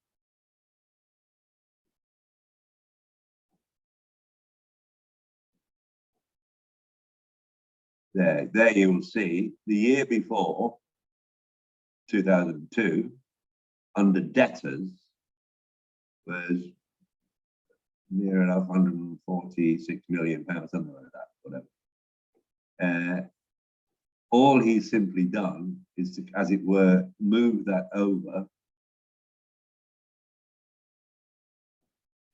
There you will see the year before, 2002, under debtors was near enough 146 million pounds, something like that, whatever. All he's simply done is to, as it were, move that over.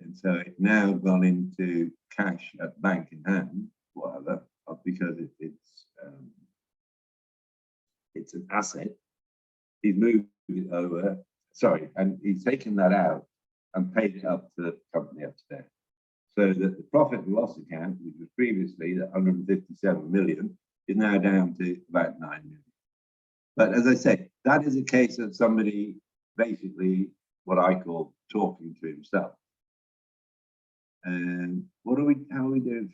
And so it's now gone into cash at bank in hand, whatever, because it's an asset. He's moved it over, sorry, and he's taken that out and paid it up to the company upstairs. So that the profit and loss account, which was previously that 157 million, is now down to about 9 million. But as I say, that is a case of somebody basically what I call talking to himself. And how are we doing?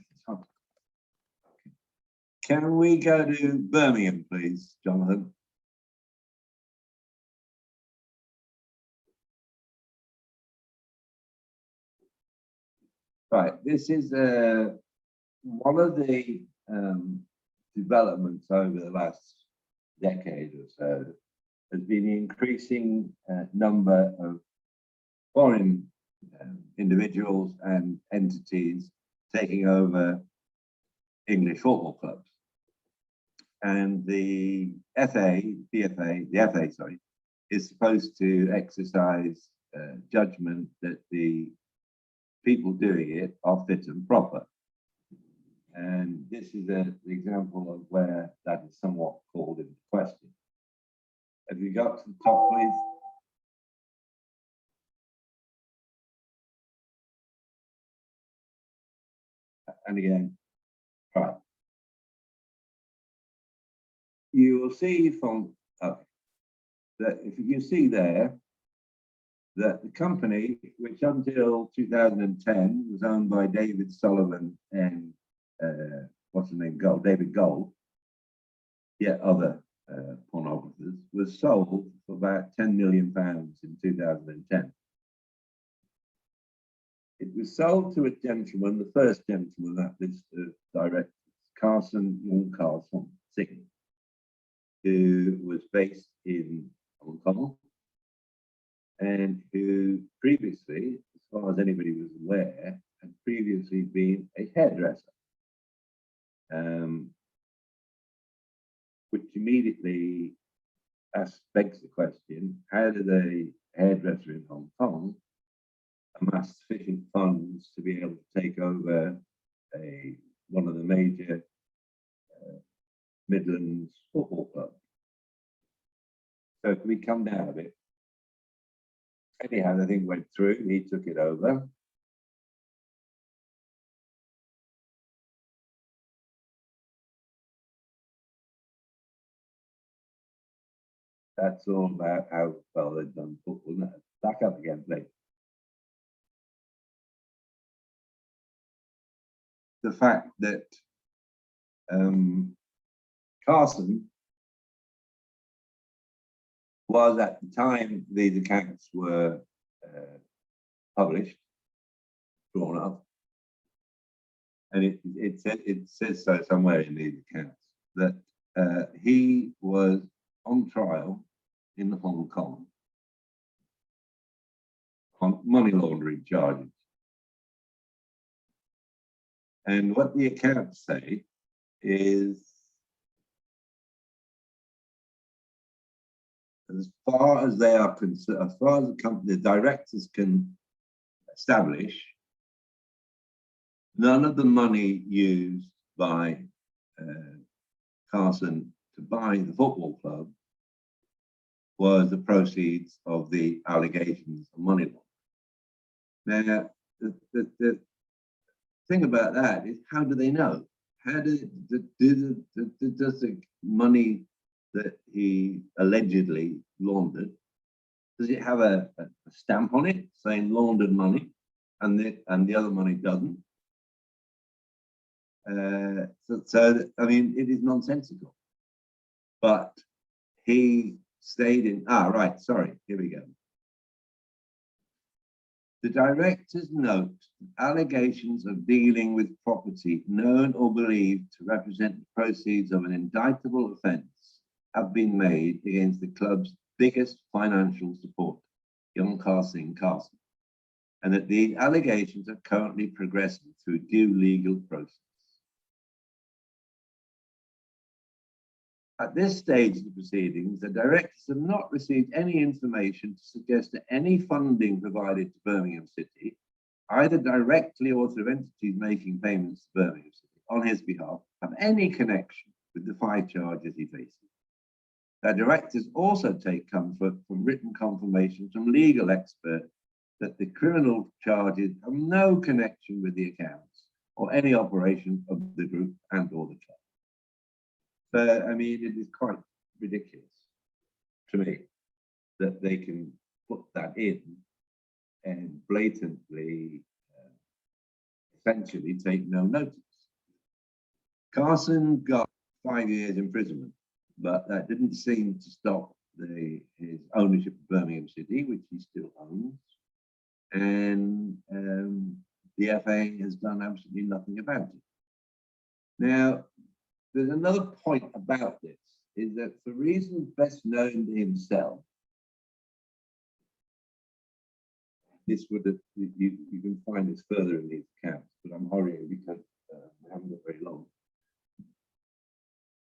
Can we go to Birmingham, please, Jonathan? Right, this is one of the developments over the last decade or so has been the increasing number of foreign individuals and entities taking over English football clubs. And the FA, is supposed to exercise judgment that the people doing it are fit and proper. And this is an example of where that is somewhat called into question. Have you got to the top, please? And again, right. You will see from that if you see there that the company, which until 2010 was owned by David Sullivan and what's the name, David Gold, yet other pornographers, was sold for about £10 million in 2010. It was sold to a gentleman, the first gentleman that list of directors, Young Carson Singh, who was based in Hong Kong and who previously, as far as anybody was aware, had previously been a hairdresser. Which immediately begs the question, how did a hairdresser in Hong Kong amass sufficient funds to be able to take over one of the major Midlands football clubs? So if we come down a bit, anyhow, the thing went through, he took it over. That's all about how well they've done football. Back up again, please. The fact that Carson was, at the time these accounts were published, drawn up, and it says so somewhere in these accounts that he was on trial in Hong Kong on money laundering charges. And what the accounts say is, as far as they are concerned, as far as the directors can establish, none of the money used by Carson to buy the football club was the proceeds of the allegations of money laundering. Now, the thing about that is, how do they know? how does the money that he allegedly laundered, does it have a stamp on it saying laundered money, and the other money doesn't? So I mean, it is nonsensical. But he stayed in. Right. Sorry. Here we go. The directors note allegations of dealing with property known or believed to represent the proceeds of an indictable offence have been made against the club's biggest financial supporter, Untitled Chapter, and that these allegations are currently progressing through due legal process. At this stage of the proceedings, the directors have not received any information to suggest that any funding provided to Birmingham City, either directly or through entities making payments to Birmingham City on his behalf, have any connection with the 5 charges he faces. The directors also take comfort from written confirmation from legal experts that the criminal charges have no connection with the accounts or any operation of the group and or the club. So, I mean, it is quite ridiculous to me that they can put that in and blatantly, essentially take no notice. Carson got 5 years imprisonment, but that didn't seem to stop his ownership of Birmingham City, which he still owns. And the FA has done absolutely nothing about it. Now, there's another point about this, is that for reasons best known to himself, this would have, you can find this further in these accounts, but I'm hurrying because we haven't got very long.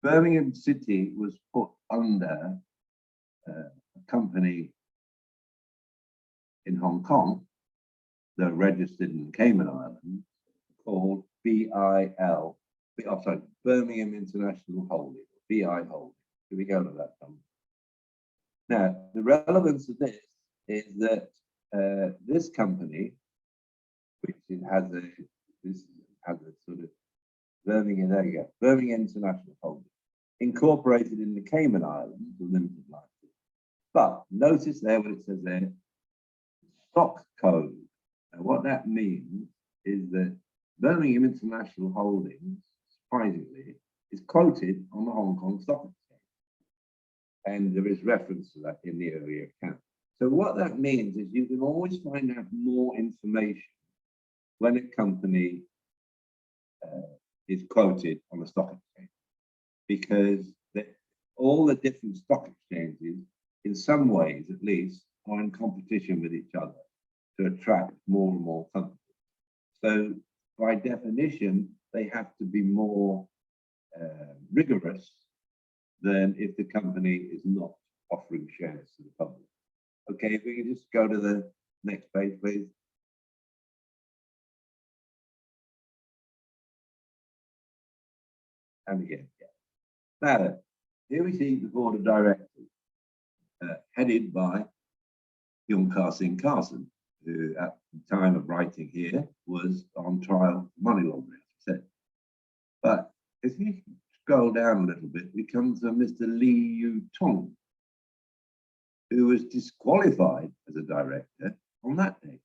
Birmingham City was put under a company in Hong Kong, that are registered in the Cayman Islands, called Birmingham International Holding, BI Holding. Here we go to that number. Now, the relevance of this is that this company, which has a sort of Birmingham, there you go, Birmingham International Holding, incorporated in the Cayman Islands, a limited license. But notice there what it says there, stock code. And what that means is that Birmingham International Holdings, surprisingly, is quoted on the Hong Kong Stock Exchange. And there is reference to that in the earlier account. So what that means is you can always find out more information when a company is quoted on the stock exchange, because all the different stock exchanges, in some ways at least, are in competition with each other to attract more and more companies. So by definition, they have to be more rigorous than if the company is not offering shares to the public. Okay, if we can just go to the next page, please. And again, yeah. Now, here we see the board of directors headed by young Carson, who at the time of writing here was on trial for money laundering, as I said. But if you scroll down a little bit, we come to Mr. Lee Yu Tong, who was disqualified as a director on that day.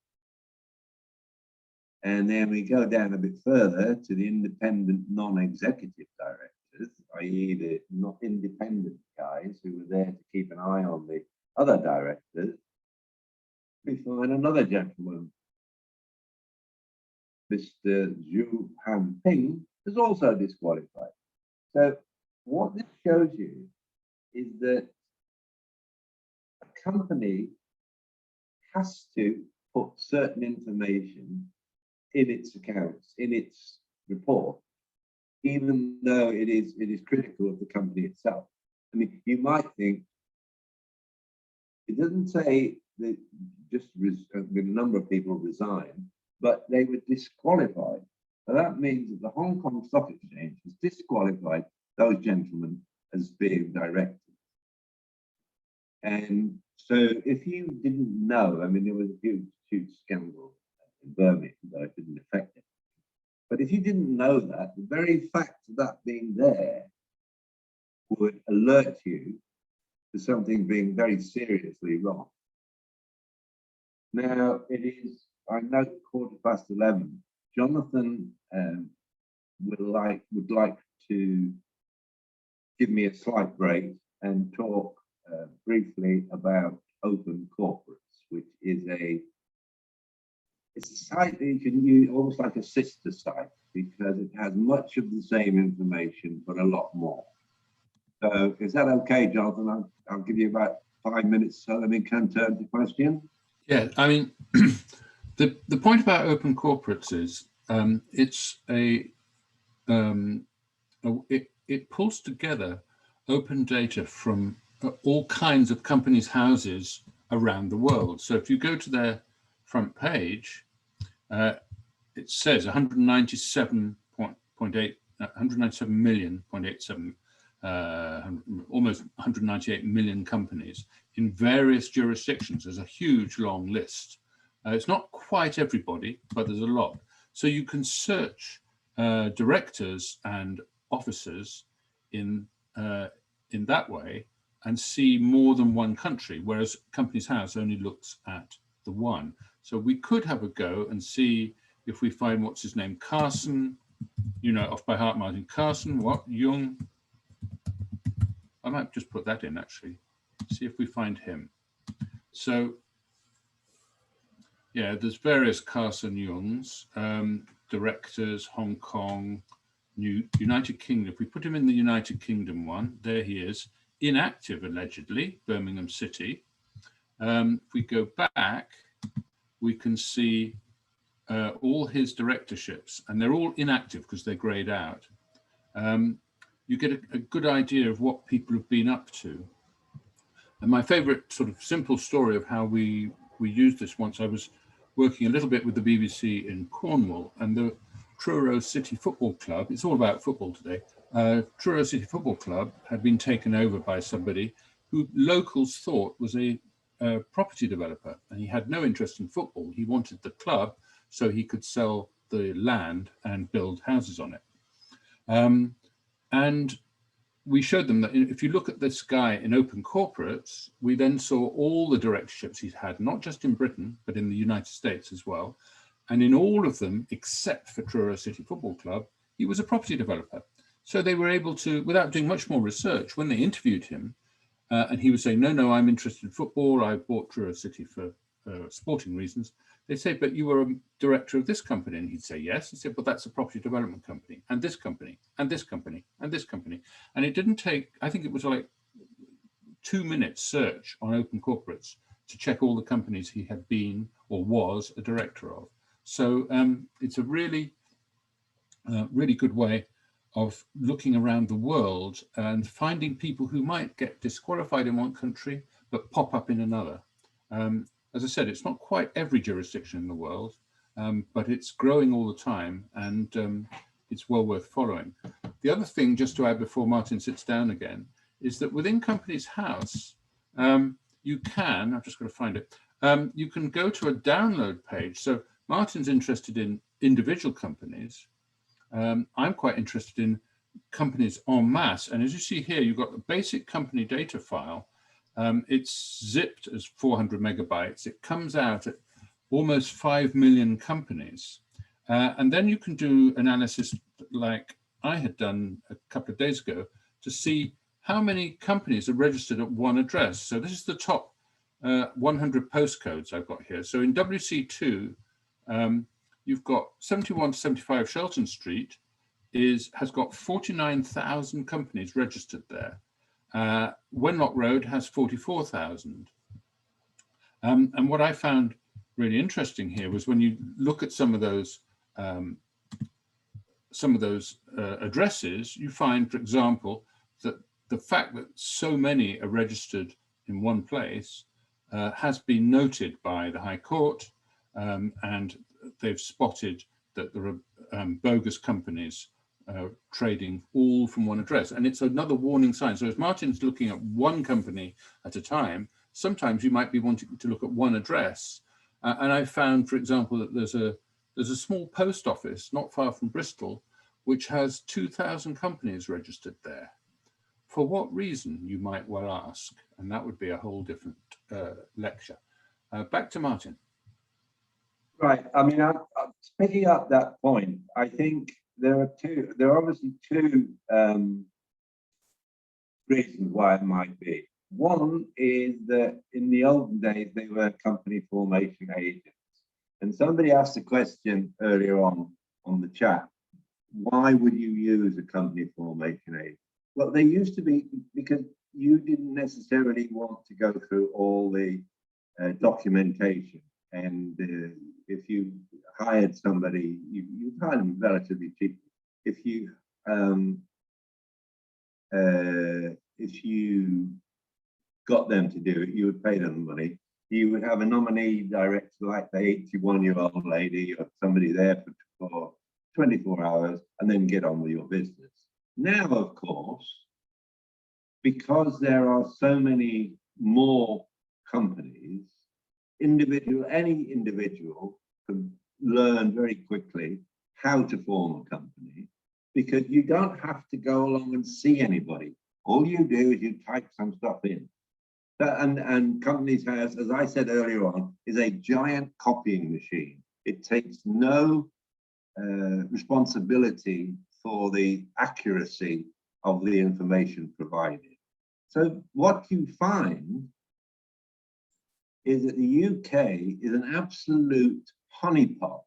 And then we go down a bit further to the independent non-executive directors, i.e. the not independent guys who were there to keep an eye on the other directors. We find another gentleman, Mr. Zhu Hanping, is also disqualified. So what this shows you is that a company has to put certain information in its accounts, in its report, even though it is critical of the company itself. I mean, you might think it doesn't say that just a number of people resigned, but they were disqualified. So that means that the Hong Kong Stock Exchange has disqualified those gentlemen as being directors. And so if you didn't know, I mean, there was a huge scandal in Birmingham, though it didn't affect it. But if you didn't know that, the very fact that being there would alert you to something being very seriously wrong. Now it is, I note 11:15. Jonathan would like to give me a slight break and talk briefly about open corporates, which is it's a site that you can use almost like a sister site because it has much of the same information but a lot more. So is that okay, Jonathan? I'll give you about 5 minutes so that we can turn to questions. Yeah, I mean, the point about open corporates is it pulls together open data from all kinds of companies' houses around the world. So if you go to their front page, it says 197 million.87, almost 198 million companies in various jurisdictions. There's a huge long list. It's not quite everybody, but there's a lot. So you can search directors and officers in that way and see more than one country, whereas Companies House only looks at the one. So we could have a go and see if we find, what's his name, Carson, you know, off by heart, Martin. Carson, what, Jung? I might just put that in, actually. See if we find him. So, yeah, there's various Carson Jungs, directors, Hong Kong, United Kingdom. If we put him in the United Kingdom one, there he is, inactive, allegedly, Birmingham City. If we go back, we can see all his directorships, and they're all inactive because they're grayed out. You get a good idea of what people have been up to. And my favorite sort of simple story of how we used this once, I was working a little bit with the BBC in Cornwall, and the Truro City Football Club, it's all about football today, Truro City Football Club had been taken over by somebody who locals thought was a property developer, and he had no interest in football. He wanted the club so he could sell the land and build houses on it. And we showed them that if you look at this guy in open corporates, we then saw all the directorships he's had, not just in Britain, but in the United States as well. And in all of them, except for Truro City Football Club, he was a property developer. So they were able to, without doing much more research, when they interviewed him, and he was saying, no, I'm interested in football. I bought Truro City for sporting reasons. They say, but you were a director of this company. And he'd say, yes. He said, well, that's a property development company, and this company, and this company, and this company. And it didn't take, I think it was like 2 minutes search on open corporates to check all the companies he had been or was a director of. So it's a really, really good way of looking around the world and finding people who might get disqualified in one country, but pop up in another. As I said, it's not quite every jurisdiction in the world, but it's growing all the time, and it's well worth following. The other thing, just to add before Martin sits down again, is that within Companies House, you can, I've just got to find it, you can go to a download page. So Martin's interested in individual companies. I'm quite interested in companies en masse. And as you see here, you've got the basic company data file. It's zipped as 400 megabytes. It comes out at almost 5 million companies. And then you can do analysis like I had done a couple of days ago to see how many companies are registered at one address. So this is the top 100 postcodes I've got here. So in WC2, you've got 71 to 75 Shelton Street has got 49,000 companies registered there. Wenlock Road has 44,000. And what I found really interesting here was when you look at some of those addresses, you find, for example, that the fact that so many are registered in one place has been noted by the High Court, and they've spotted that there are bogus companies trading all from one address. And it's another warning sign. So as Martin's looking at one company at a time, sometimes you might be wanting to look at one address. And I found, for example, that there's a small post office not far from Bristol which has 2,000 companies registered there. For what reason, you might well ask, and that would be a whole different lecture. Back to Martin. Right. I mean, I'm picking up that point. I think there are obviously two reasons why it might be. One is that in the olden days, they were company formation agents. And somebody asked a question earlier on the chat, why would you use a company formation agent? Well, they used to be because you didn't necessarily want to go through all the documentation. And if you hired somebody, you hired them relatively cheaply. If you got them to do it, you would pay them money. You would have a nominee director like the 81-year-old lady or somebody there for 24 hours and then get on with your business. Now, of course, because there are so many more companies, any individual can learn very quickly how to form a company, because you don't have to go along and see anybody. All you do is you type some stuff in. And Companies House, as I said earlier on, is a giant copying machine. It takes no responsibility for the accuracy of the information provided. So what you find is that the UK is an absolute honeypot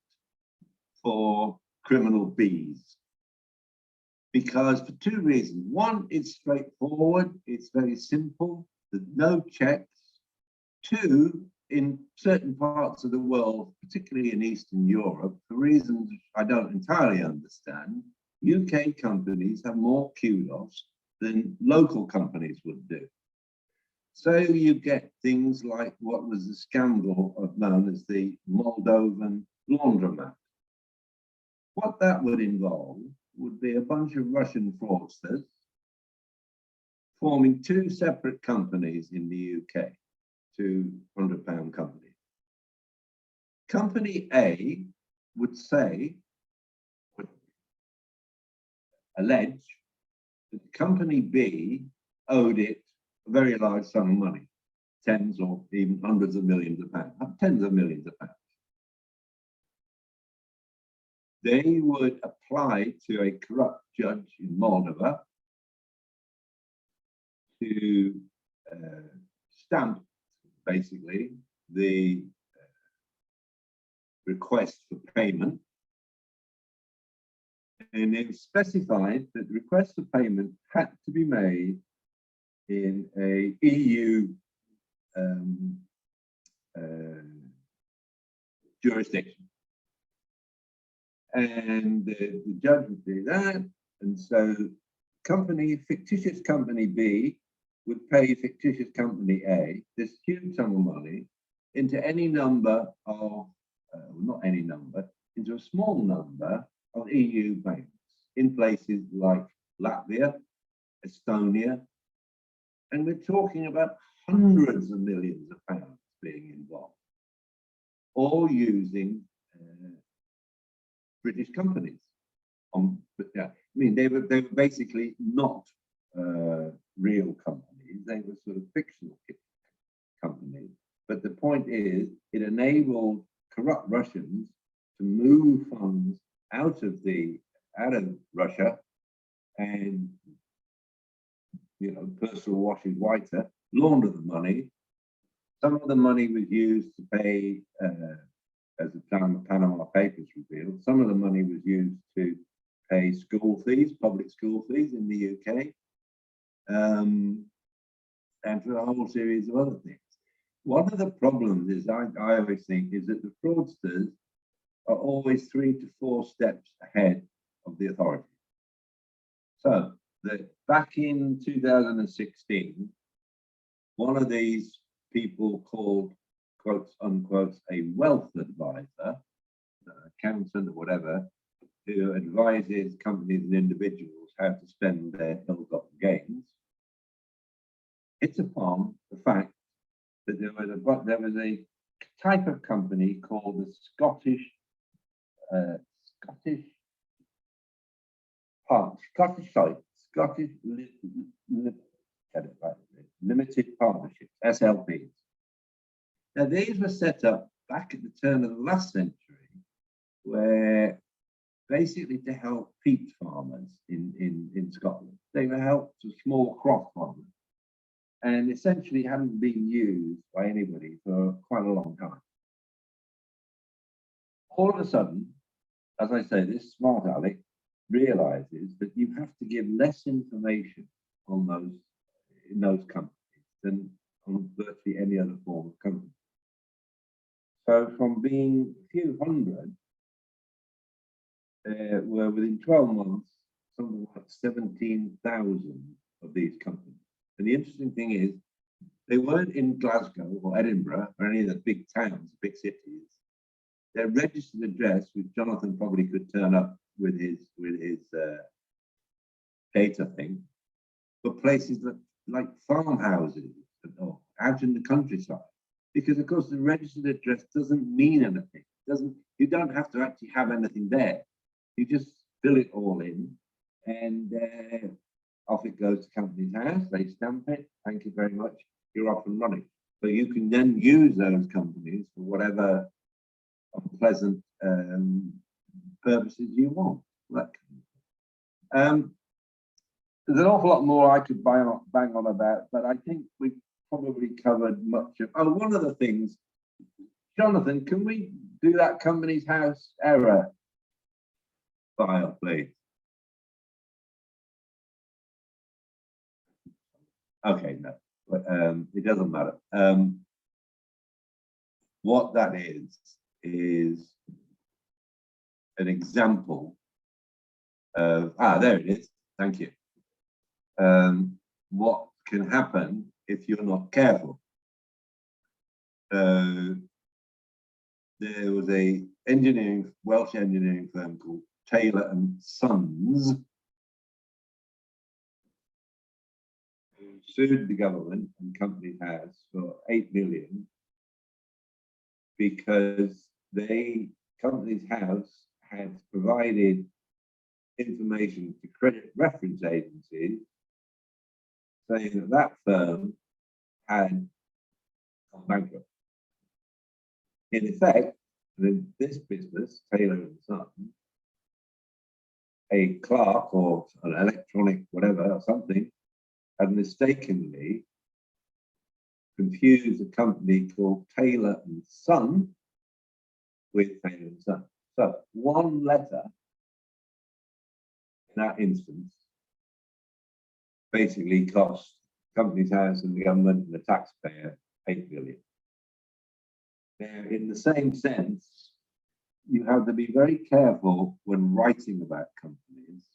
for criminal bees. Because for two reasons. One, it's straightforward, it's very simple, there's no checks. Two, in certain parts of the world, particularly in Eastern Europe, for reasons I don't entirely understand, UK companies have more kudos than local companies would do. So you get things like what was the scandal known as the Moldovan laundromat. What that would involve would be a bunch of Russian fraudsters forming two separate companies in the UK, £200 companies. Company A would allege that Company B owed it a very large sum of money, tens or even hundreds of millions of pounds, tens of millions of pounds. They would apply to a corrupt judge in Moldova to stamp, basically, the request for payment. And it specified that the request for payment had to be made in a EU jurisdiction. And the judge would do that. And so fictitious company B would pay fictitious company A this huge sum of money into any number of, not any number, into a small number of EU banks in places like Latvia, Estonia, and we're talking about hundreds of millions of pounds being involved, all using British companies. I mean, they were basically not real companies; they were sort of fictional companies. But the point is, it enabled corrupt Russians to move funds out of Russia, and personal wash is whiter, launder the money. Some of the money was used to pay, as the Panama Papers revealed, some of the money was used to pay school fees, public school fees in the UK, and for a whole series of other things. One of the problems is, I always think, is that the fraudsters are always 3 to 4 steps ahead of the authorities. So back in 2016, one of these people called, quotes unquote, a wealth advisor, accountant or whatever, who advises companies and individuals how to spend their ill-gotten gains, hit upon the fact that there was a type of company called the Scottish Limited Partnerships, SLPs. Now, these were set up back at the turn of the last century, where basically to help peat farmers in Scotland. They were help to small crop farmers, and essentially hadn't been used by anybody for quite a long time. All of a sudden, as I say, this smart aleck realizes that you have to give less information on those companies than on virtually any other form of company. So from being a few hundred, were within 12 months, something like 17,000 of these companies. And the interesting thing is, they weren't in Glasgow or Edinburgh or any of the big towns, big cities. Their registered address, which Jonathan probably could turn up with his data thing, but places like farmhouses or out in the countryside. Because of course the registered address doesn't mean anything. You don't have to actually have anything there. You just fill it all in, and off it goes to company's house. They stamp it. Thank you very much. You're off and running. So you can then use those companies for whatever unpleasant purposes you want. There's an awful lot more I could bang on about, but I think we've probably covered much of. Oh, one of the things, Jonathan, can we do that company's house error file, please? Okay, no, but it doesn't matter. What that is an example of, there it is, thank you. What can happen if you're not careful. There was a Welsh engineering firm called Taylor and Sons, who sued the government and Company's House for 8 million because Company's House had provided information to credit reference agencies saying that firm had gone bankrupt. In effect, in this business, Taylor and Son, a clerk or an electronic whatever or something had mistakenly confused a company called Taylor and Son with Taylor and Son. So one letter in that instance basically cost Company's House and the government and the taxpayer 8 million. Now, in the same sense, you have to be very careful when writing about companies.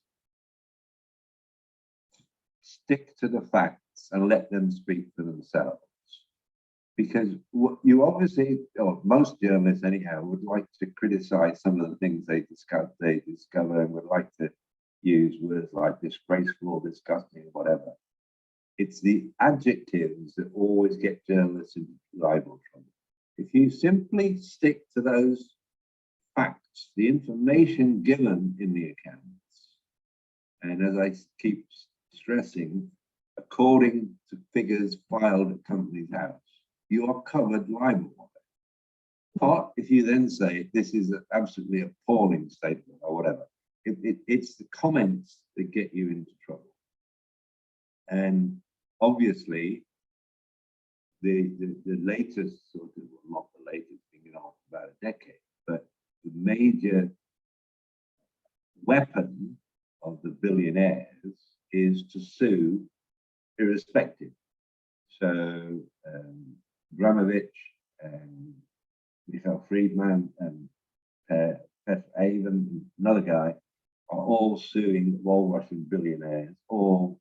Stick to the facts and let them speak for themselves. Because you obviously, or most journalists anyhow, would like to criticize some of the things they discover and would like to use words like disgraceful or disgusting or whatever. It's the adjectives that always get journalists into libel trouble. If you simply stick to those facts, the information given in the accounts, and as I keep stressing, according to figures filed at Company's House, you are covered libel. But if you then say this is an absolutely appalling statement or whatever, it's the comments that get you into trouble. And obviously, the latest sort of, well, not the latest, been on for about a decade, but the major weapon of the billionaires is to sue irrespective. So Abramovich and Michael Friedman and Petr Avon, another guy, are all suing all Russian billionaires. All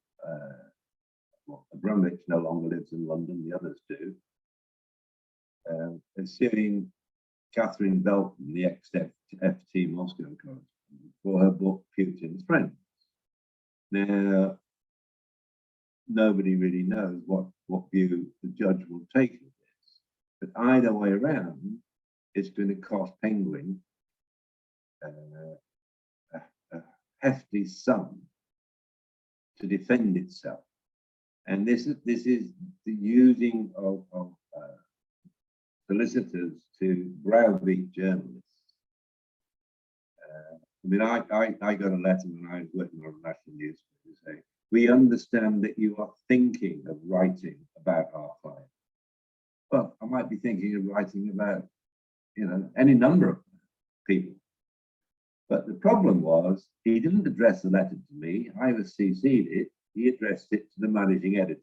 well, Abramovich no longer lives in London, the others do. And suing Catherine Belton, the ex-FT Moscow correspondent, for her book Putin's Friends. Now, nobody really knows what view the judge will take of this, but either way around, it's going to cost Penguin a hefty sum to defend itself. And this is the using of solicitors to browbeat journalists. I mean, I got a letter when I was working on a national newspaper to say, we understand that you are thinking of writing about our client. Well, I might be thinking of writing about, you know, any number of people. But the problem was, he didn't address the letter to me. I was CC'd it. He addressed it to the managing editor.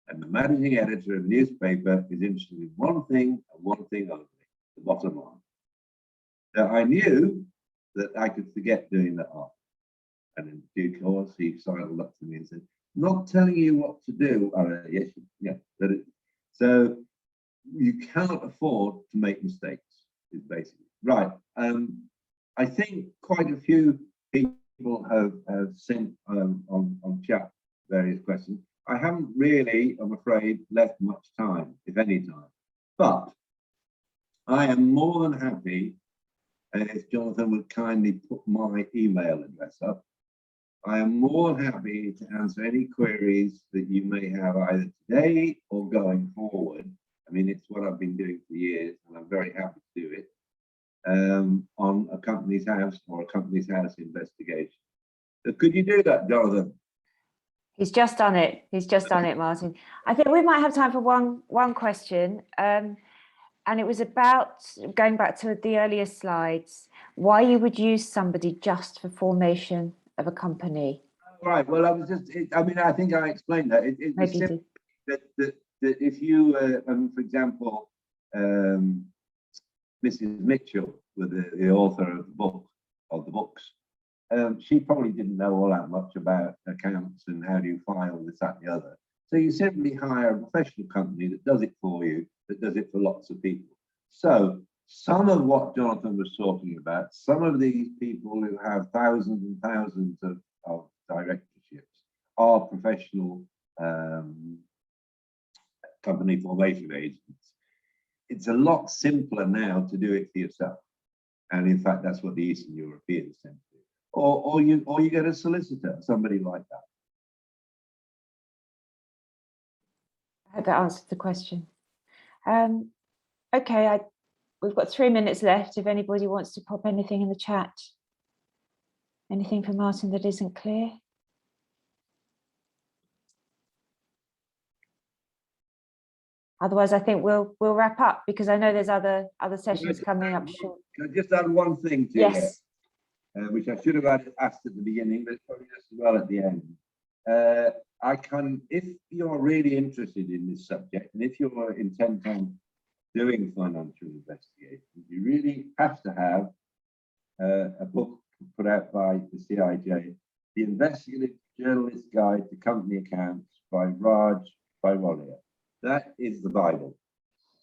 And the managing editor of the newspaper is interested in one thing and one thing only, the bottom line. So I knew that I could forget doing that off. And in due course, he sidled up to me and said, not telling you what to do. Yes, yeah. So you cannot afford to make mistakes, is basically. Right. I think quite a few people have sent on chat various questions. I haven't really, I'm afraid, left much time, if any time. But I am more than happy, if Jonathan would kindly put my email address up, I am more than happy to answer any queries that you may have either today or going forward. I mean, it's what I've been doing for years, and I'm very happy to do it, on a company's house or a company's house investigation. So could you do that, Jonathan? He's just done it. He's just done it, Martin. I think we might have time for one question. And it was about, going back to the earlier slides, why you would use somebody just for formation of a company. Right. Well, I was just, I mean, I think I explained that. It was simply that if you, for example, Mrs. Mitchell, with the author of the books, she probably didn't know all that much about accounts and how do you file this, that, and the other. So you simply hire a professional company that does it for you, that does it for lots of people. So some of what Jonathan was talking about, some of these people who have thousands and thousands of directorships are professional company formation agents. It's a lot simpler now to do it for yourself. And in fact, that's what the Eastern Europeans tend to do. Or you get a solicitor, somebody like that. I hope that answered the question. Okay, we've got 3 minutes left. If anybody wants to pop anything in the chat. Anything for Martin that isn't clear? Otherwise, I think we'll wrap up, because I know there's other sessions coming up short. Can I just add one thing to Yes. that, which I should have asked at the beginning, but probably just as well at the end. If you're really interested in this subject, and if you're intent on doing financial investigation, you really have to have a book put out by the CIJ, The Investigative Journalist Guide to Company Accounts by Raj Baiwalia. That is the Bible,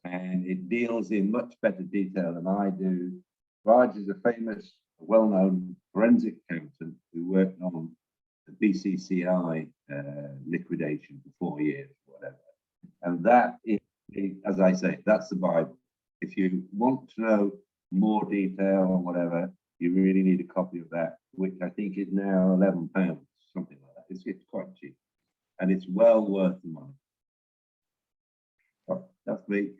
and it deals in much better detail than I do. Raj is a famous, well-known forensic accountant who worked on the BCCI liquidation for 4 years, whatever. And that is, as I say, that's the Bible. If you want to know more detail or whatever, you really need a copy of that, which I think is now £11, something like that. It's quite cheap, and it's well worth the money. Oh, that's me.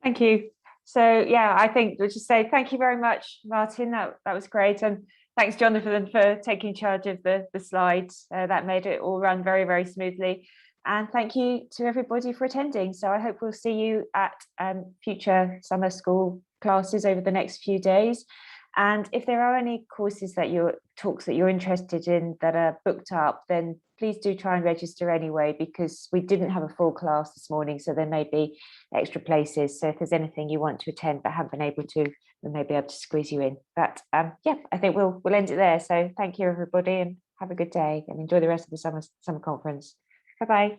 Thank you. So yeah, I think we'll just say thank you very much, Martin. That was great, and thanks, Jonathan, for taking charge of the slides. That made it all run very, very smoothly. And thank you to everybody for attending. So I hope we'll see you at future summer school classes over the next few days. And if there are any courses that talks that you're interested in that are booked up, then please do try and register anyway, because we didn't have a full class this morning, so there may be extra places. So if there's anything you want to attend but haven't been able to, we may be able to squeeze you in. But yeah, I think we'll end it there. So thank you, everybody, and have a good day and enjoy the rest of the summer conference. Bye-bye.